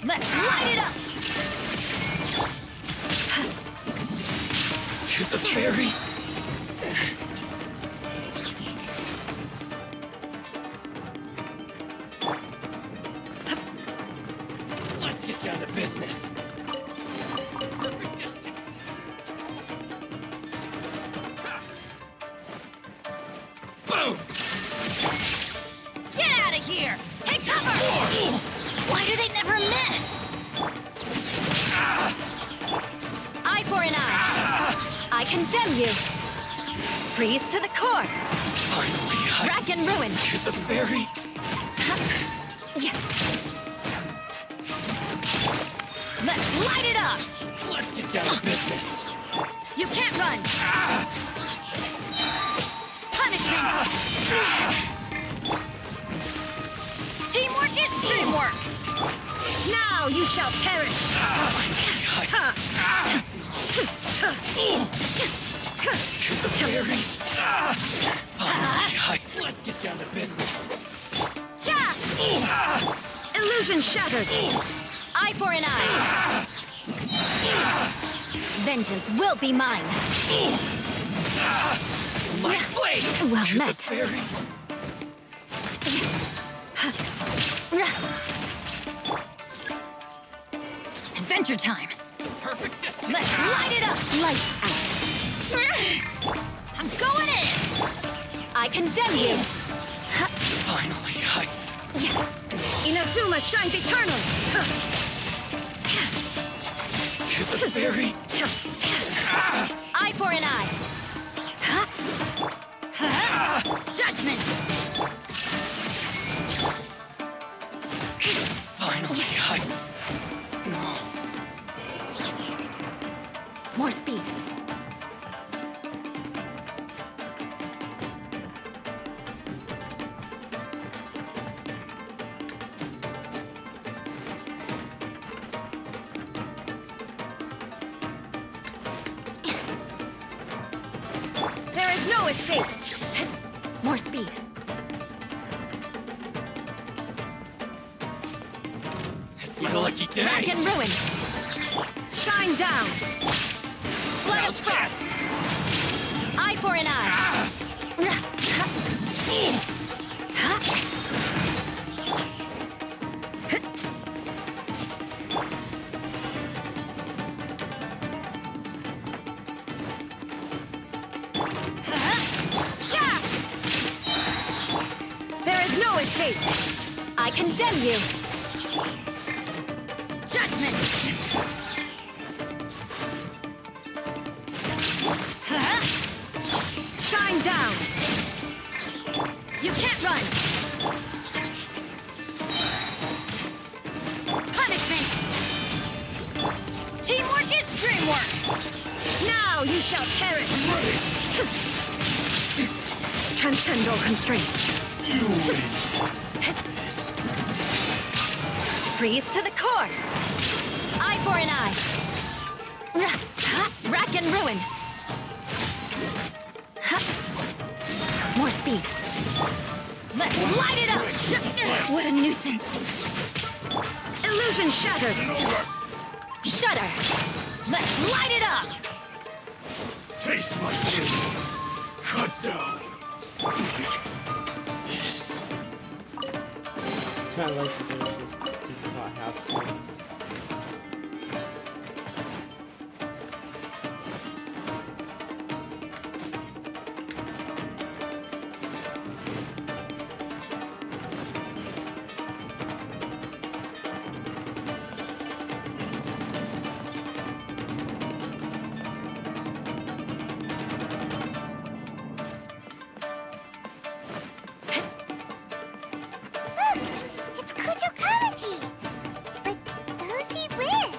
Let's light it up! To the ferry. Let's get down to business. Perfect distance. Boom! Get out of here! Take cover! Why do they never miss? Eye for an eye. I condemn you. Freeze to the core. Finally, Rack and ruin. to the ferry. Yeah. Let's light it up! Let's get down to business. You can't run! Punishment! Teamwork is dreamwork! Now you shall perish! To the ferry. Finally, Let's get down to business. Yeah! Illusion shattered. Eye for an eye! Vengeance will be mine! My blade! Well met. ferry. Adventure time! Perfect distance. Let's light it up! Lights out! I'm going in! I condemn you! Finally, Inazuma shines eternal. to the ferry. Eye for an eye! Judgment! Finally, no. More speed. There is no escape. More speed. It's my lucky day. Rack and ruin. Shine down. Flight of frost. Eye for an eye. There is no escape. I condemn you. Judgment. Shine down. You can't run. Punishment. Teamwork is dreamwork. Now you shall perish. Transcend all constraints. Freeze to the core. Eye for an eye. Rack and ruin. More speed. Let's light it up! What a nuisance. Illusion shattered. Shudder. Let's light it up! Taste my pain. Cut down. This. It's kind of like the just teaching about house. It's Kujo Karaji! But who's he with?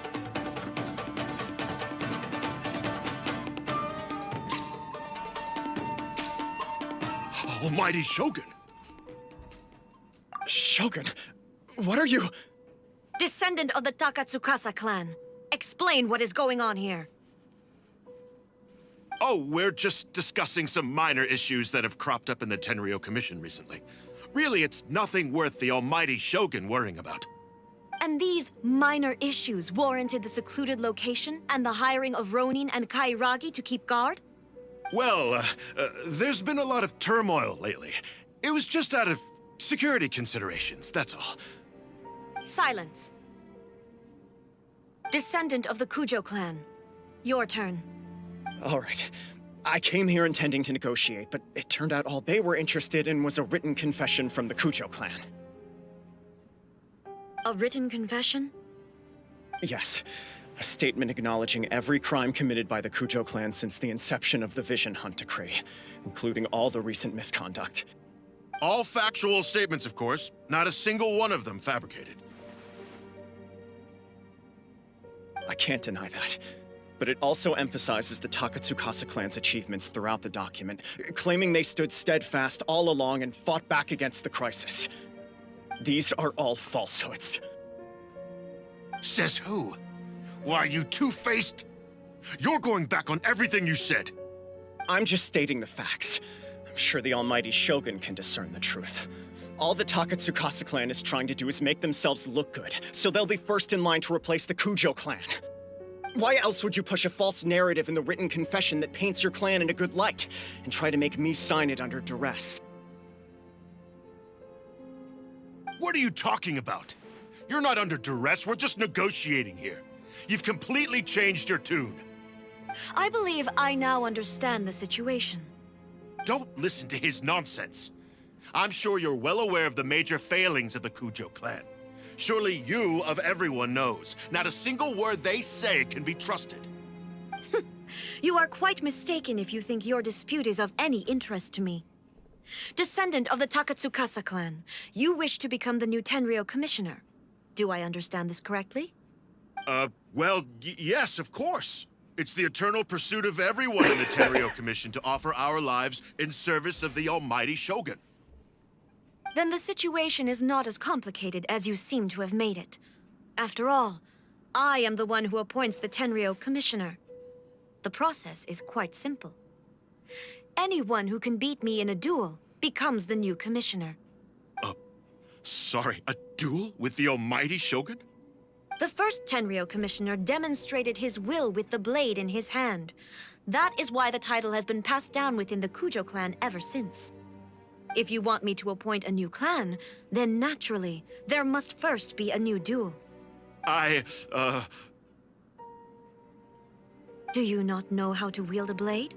Almighty Shogun. Shogun, what are you? Descendant of the Takatsukasa clan. Explain what is going on here. Oh, we're just discussing some minor issues that have cropped up in the Tenryo Commission recently. Really, it's nothing worth the almighty Shogun worrying about. And these minor issues warranted the secluded location and the hiring of Ronin and Kairagi to keep guard? Well, there's been a lot of turmoil lately. It was just out of security considerations, that's all. Silence. Descendant of the Kujo clan. Your turn. All right. I came here intending to negotiate, but it turned out all they were interested in was a written confession from the Kujo clan. A written confession? Yes. A statement acknowledging every crime committed by the Kujo clan since the inception of the Vision Hunt Decree, including all the recent misconduct. All factual statements, of course. Not a single one of them fabricated. I can't deny that. But it also emphasizes the Takatsukasa clan's achievements throughout the document, claiming they stood steadfast all along and fought back against the crisis. These are all falsehoods. Says who? Why, you two-faced? You're going back on everything you said. I'm just stating the facts. I'm sure the almighty Shogun can discern the truth. All the Takatsukasa clan is trying to do is make themselves look good, so they'll be first in line to replace the Kujo clan. Why else would you push a false narrative in the written confession that paints your clan in a good light, and try to make me sign it under duress? What are you talking about? You're not under duress, we're just negotiating here. You've completely changed your tune. I believe I now understand the situation. Don't listen to his nonsense. I'm sure you're well aware of the major failings of the Kujo clan. Surely you, of everyone, knows. Not a single word they say can be trusted. You are quite mistaken if you think your dispute is of any interest to me. Descendant of the Takatsukasa clan, you wish to become the new Tenryou commissioner. Do I understand this correctly? Well, yes, of course. It's the eternal pursuit of everyone in the Tenryou Commission to offer our lives in service of the almighty Shogun. Then the situation is not as complicated as you seem to have made it. After all, I am the one who appoints the Tenryou commissioner. The process is quite simple. Anyone who can beat me in a duel becomes the new commissioner. Sorry, a duel with the almighty Shogun? The first Tenryou commissioner demonstrated his will with the blade in his hand. That is why the title has been passed down within the Kujo clan ever since. If you want me to appoint a new clan, then naturally, there must first be a new duel. Do you not know how to wield a blade?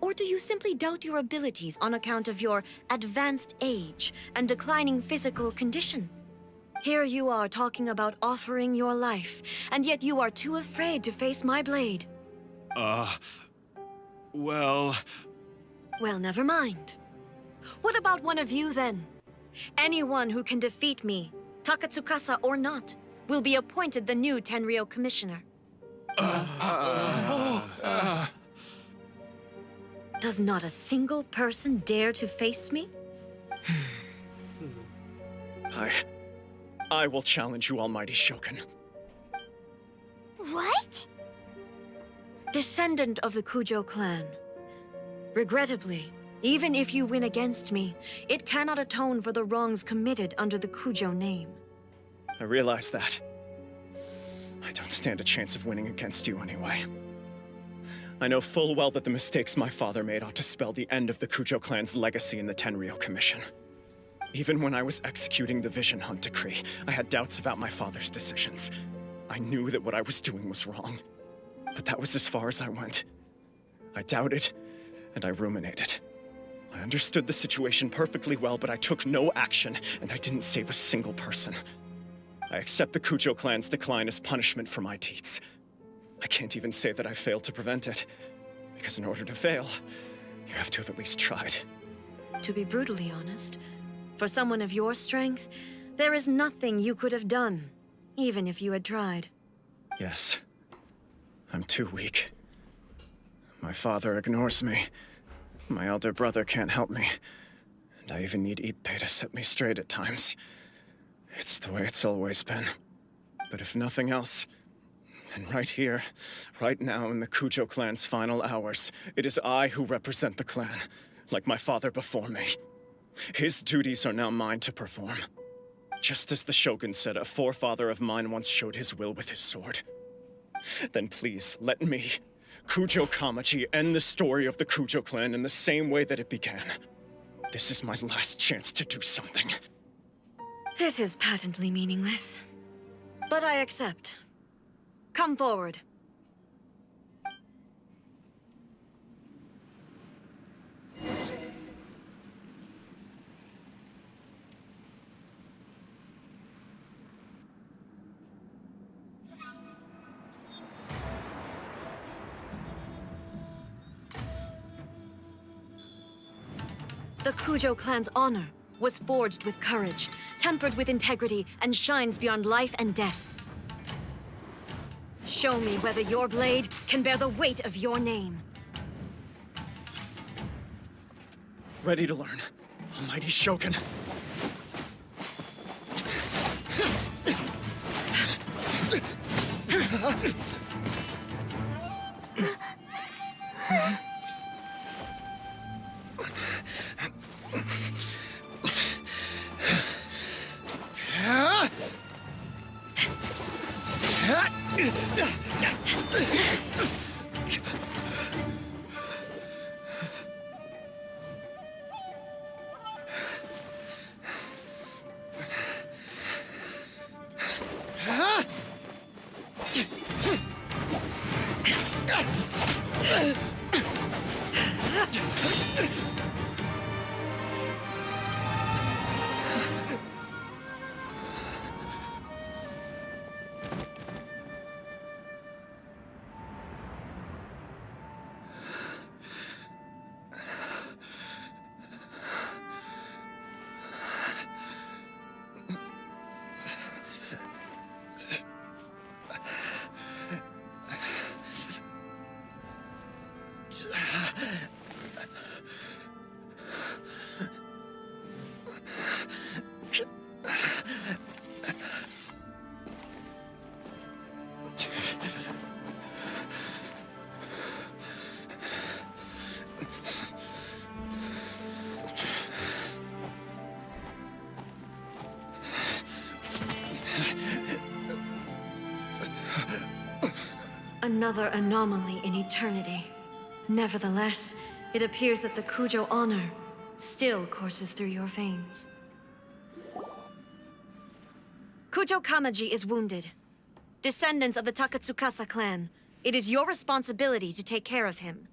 Or do you simply doubt your abilities on account of your advanced age and declining physical condition? Here you are talking about offering your life, and yet you are too afraid to face my blade. Well... Well, never mind. What about one of you, then? Anyone who can defeat me, Takatsukasa or not, will be appointed the new Tenryou commissioner. Does not a single person dare to face me? I will challenge you, almighty Shogun. What? Descendant of the Kujo clan. Regrettably, even if you win against me, it cannot atone for the wrongs committed under the Kujo name. I realize that. I don't stand a chance of winning against you anyway. I know full well that the mistakes my father made ought to spell the end of the Kujo clan's legacy in the Tenryou Commission. Even when I was executing the Vision Hunt Decree, I had doubts about my father's decisions. I knew that what I was doing was wrong, but that was as far as I went. I doubted, and I ruminated. I understood the situation perfectly well, but I took no action, and I didn't save a single person. I accept the Kujo clan's decline as punishment for my deeds. I can't even say that I failed to prevent it, because in order to fail, you have to have at least tried. To be brutally honest, for someone of your strength, there is nothing you could have done, even if you had tried. Yes. I'm too weak. My father ignores me. My elder brother can't help me. And I even need Ippei to set me straight at times. It's the way it's always been. But if nothing else, then right here, right now in the Kujo clan's final hours, it is I who represent the clan, like my father before me. His duties are now mine to perform. Just as the Shogun said, a forefather of mine once showed his will with his sword. Then please, let me, Kujo Kamaji, end the story of the Kujo clan in the same way that it began. This is my last chance to do something. This is patently meaningless. But I accept. Come forward. The Kujo clan's honor was forged with courage, tempered with integrity, and shines beyond life and death. Show me whether your blade can bear the weight of your name. Ready to learn. Almighty Shogun. Another anomaly in eternity. Nevertheless, it appears that the Kujo honor still courses through your veins. Kujo Kamaji is wounded. Descendants of the Takatsukasa clan, it is your responsibility to take care of him.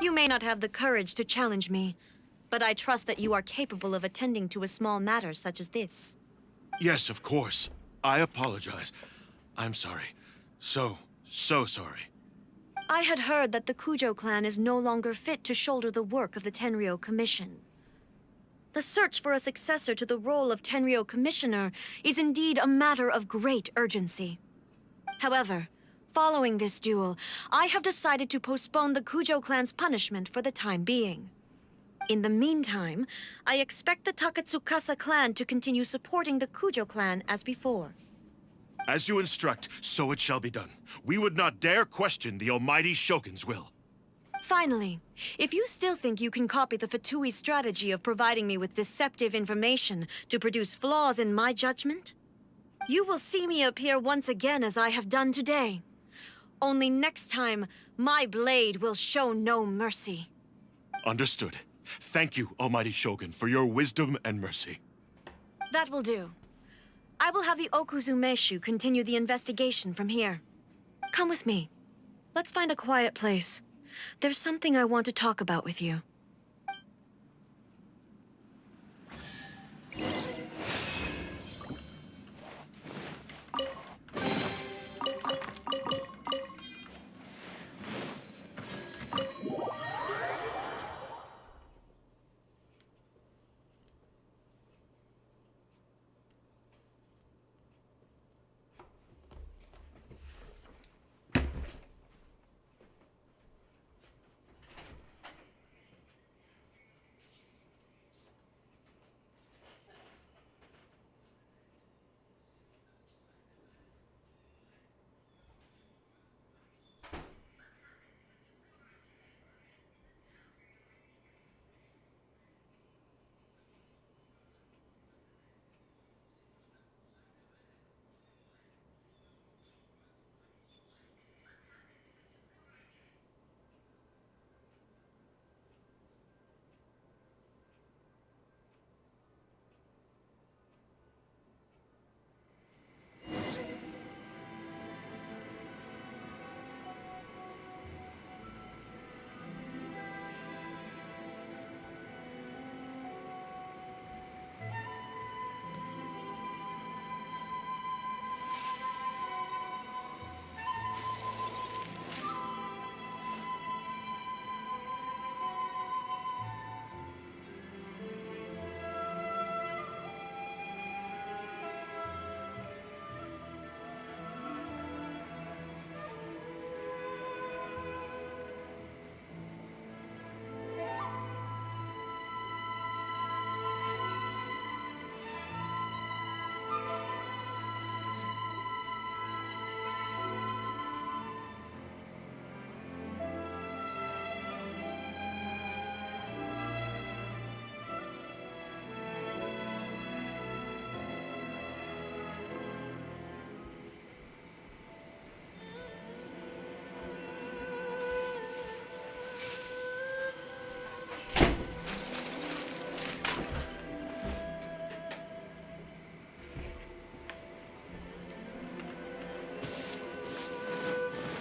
You may not have the courage to challenge me, but I trust that you are capable of attending to a small matter such as this. Yes, of course. I apologize. I'm sorry. So sorry. I had heard that the Kujo clan is no longer fit to shoulder the work of the Tenryou Commission. The search for a successor to the role of Tenryou Commissioner is indeed a matter of great urgency. However, following this duel, I have decided to postpone the Kujo clan's punishment for the time being. In the meantime, I expect the Takatsukasa clan to continue supporting the Kujo clan as before. As you instruct, so it shall be done. We would not dare question the Almighty Shogun's will. Finally, if you still think you can copy the Fatui strategy of providing me with deceptive information to produce flaws in my judgment, you will see me appear once again as I have done today. Only next time, my blade will show no mercy. Understood. Thank you, Almighty Shogun, for your wisdom and mercy. That will do. I will have the Okuzumeshu continue the investigation from here. Come with me. Let's find a quiet place. There's something I want to talk about with you.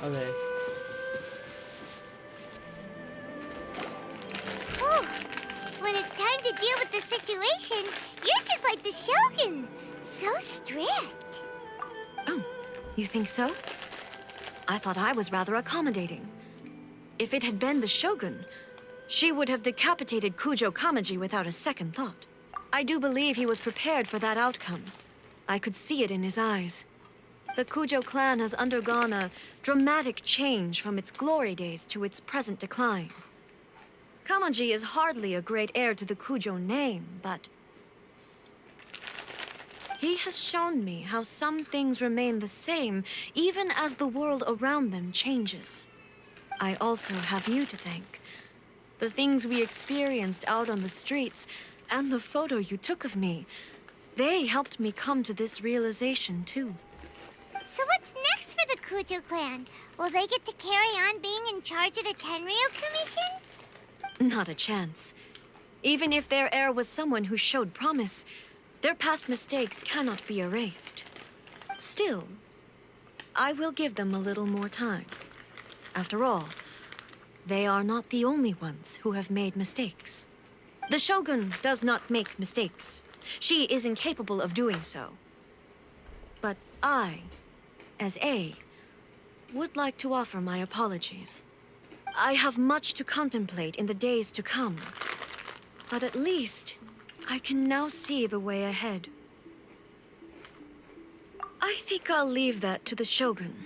Okay. Whew. When it's time to deal with the situation, you're just like the Shogun. So strict. Oh, you think so? I thought I was rather accommodating. If it had been the Shogun, she would have decapitated Kujo Kamaji without a second thought. I do believe he was prepared for that outcome. I could see it in his eyes. The Kujo clan has undergone a dramatic change from its glory days to its present decline. Kamaji is hardly a great heir to the Kujo name, but he has shown me how some things remain the same even as the world around them changes. I also have you to thank. The things we experienced out on the streets and the photo you took of me, they helped me come to this realization too. So what's next for the Kujo clan? Will they get to carry on being in charge of the Tenryo Commission? Not a chance. Even if their heir was someone who showed promise, their past mistakes cannot be erased. Still, I will give them a little more time. After all, they are not the only ones who have made mistakes. The Shogun does not make mistakes. She is incapable of doing so. But I, as A, would like to offer my apologies. I have much to contemplate in the days to come, but at least I can now see the way ahead. I think I'll leave that to the Shogun.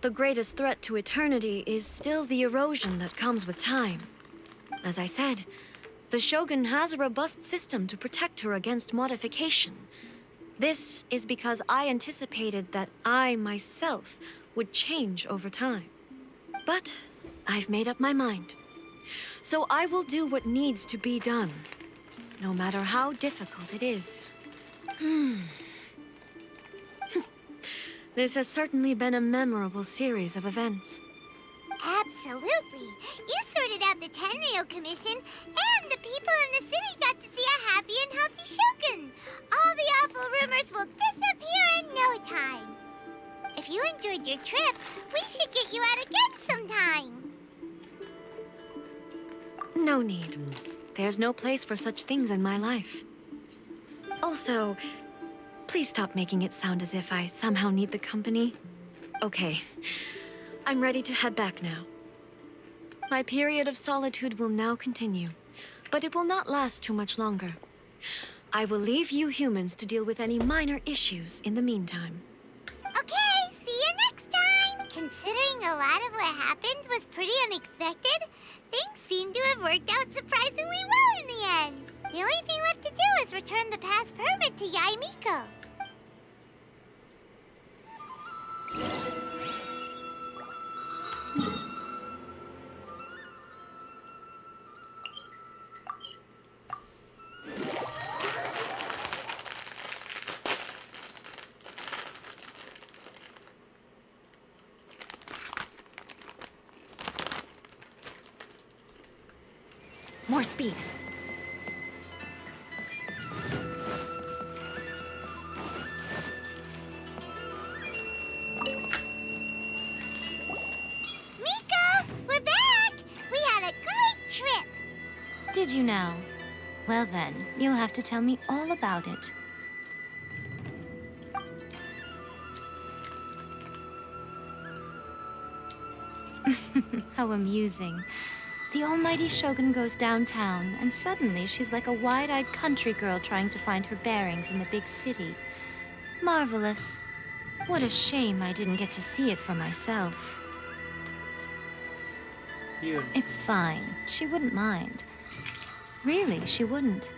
The greatest threat to eternity is still the erosion that comes with time. As I said, the Shogun has a robust system to protect her against modification. This is because I anticipated that I myself would change over time. But I've made up my mind. So I will do what needs to be done, no matter how difficult it is. This has certainly been a memorable series of events. Absolutely. You sorted out the Tenryo Commission, and the people in the city got to see a happy and healthy Shogun. All the awful rumors will disappear in no time. If you enjoyed your trip, we should get you out again sometime. No need. There's no place for such things in my life. Also, please stop making it sound as if I somehow need the company. Okay. I'm ready to head back now. My period of solitude will now continue, but it will not last too much longer. I will leave you humans to deal with any minor issues in the meantime. Okay, see you next time! Considering a lot of what happened was pretty unexpected, things seem to have worked out surprisingly well in the end. The only thing left to do is return the past permit to Yaimiko. More speed. We're back! We had a great trip! Did you now? Well then, you'll have to tell me all about it. How amusing. The almighty Shogun goes downtown, and suddenly she's like a wide-eyed country girl trying to find her bearings in the big city. Marvelous. What a shame I didn't get to see it for myself. It's fine. She wouldn't mind. Really, she wouldn't.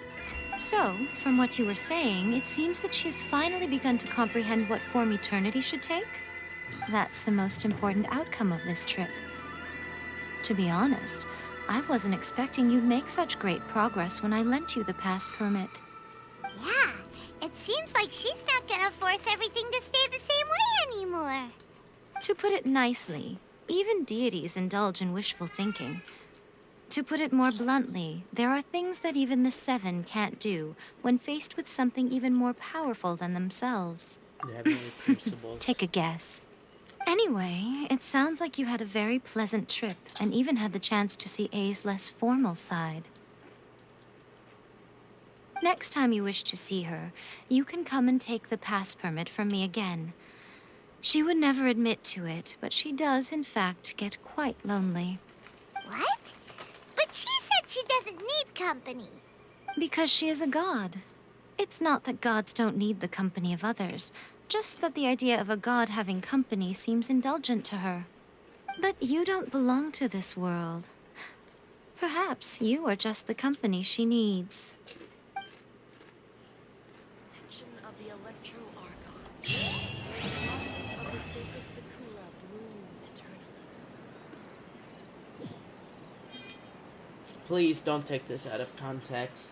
So, from what you were saying, it seems that she's finally begun to comprehend what form eternity should take? That's the most important outcome of this trip. To be honest, I wasn't expecting you'd make such great progress when I lent you the pass permit. Yeah, it seems like she's not gonna force everything to stay the same way anymore. To put it nicely, even deities indulge in wishful thinking. To put it more bluntly, there are things that even the Seven can't do when faced with something even more powerful than themselves. Take a guess. Anyway, it sounds like you had a very pleasant trip and even had the chance to see A's less formal side. Next time you wish to see her, you can come and take the pass permit from me again. She would never admit to it, but she does, in fact, get quite lonely. What? But she said she doesn't need company. Because she is a god. It's not that gods don't need the company of others, just that the idea of a god having company seems indulgent to her. But you don't belong to this world. Perhaps you are just the company she needs. Protection of the Electro-Argon. Of the sacred Sakura bloom eternally. Please don't take this out of context.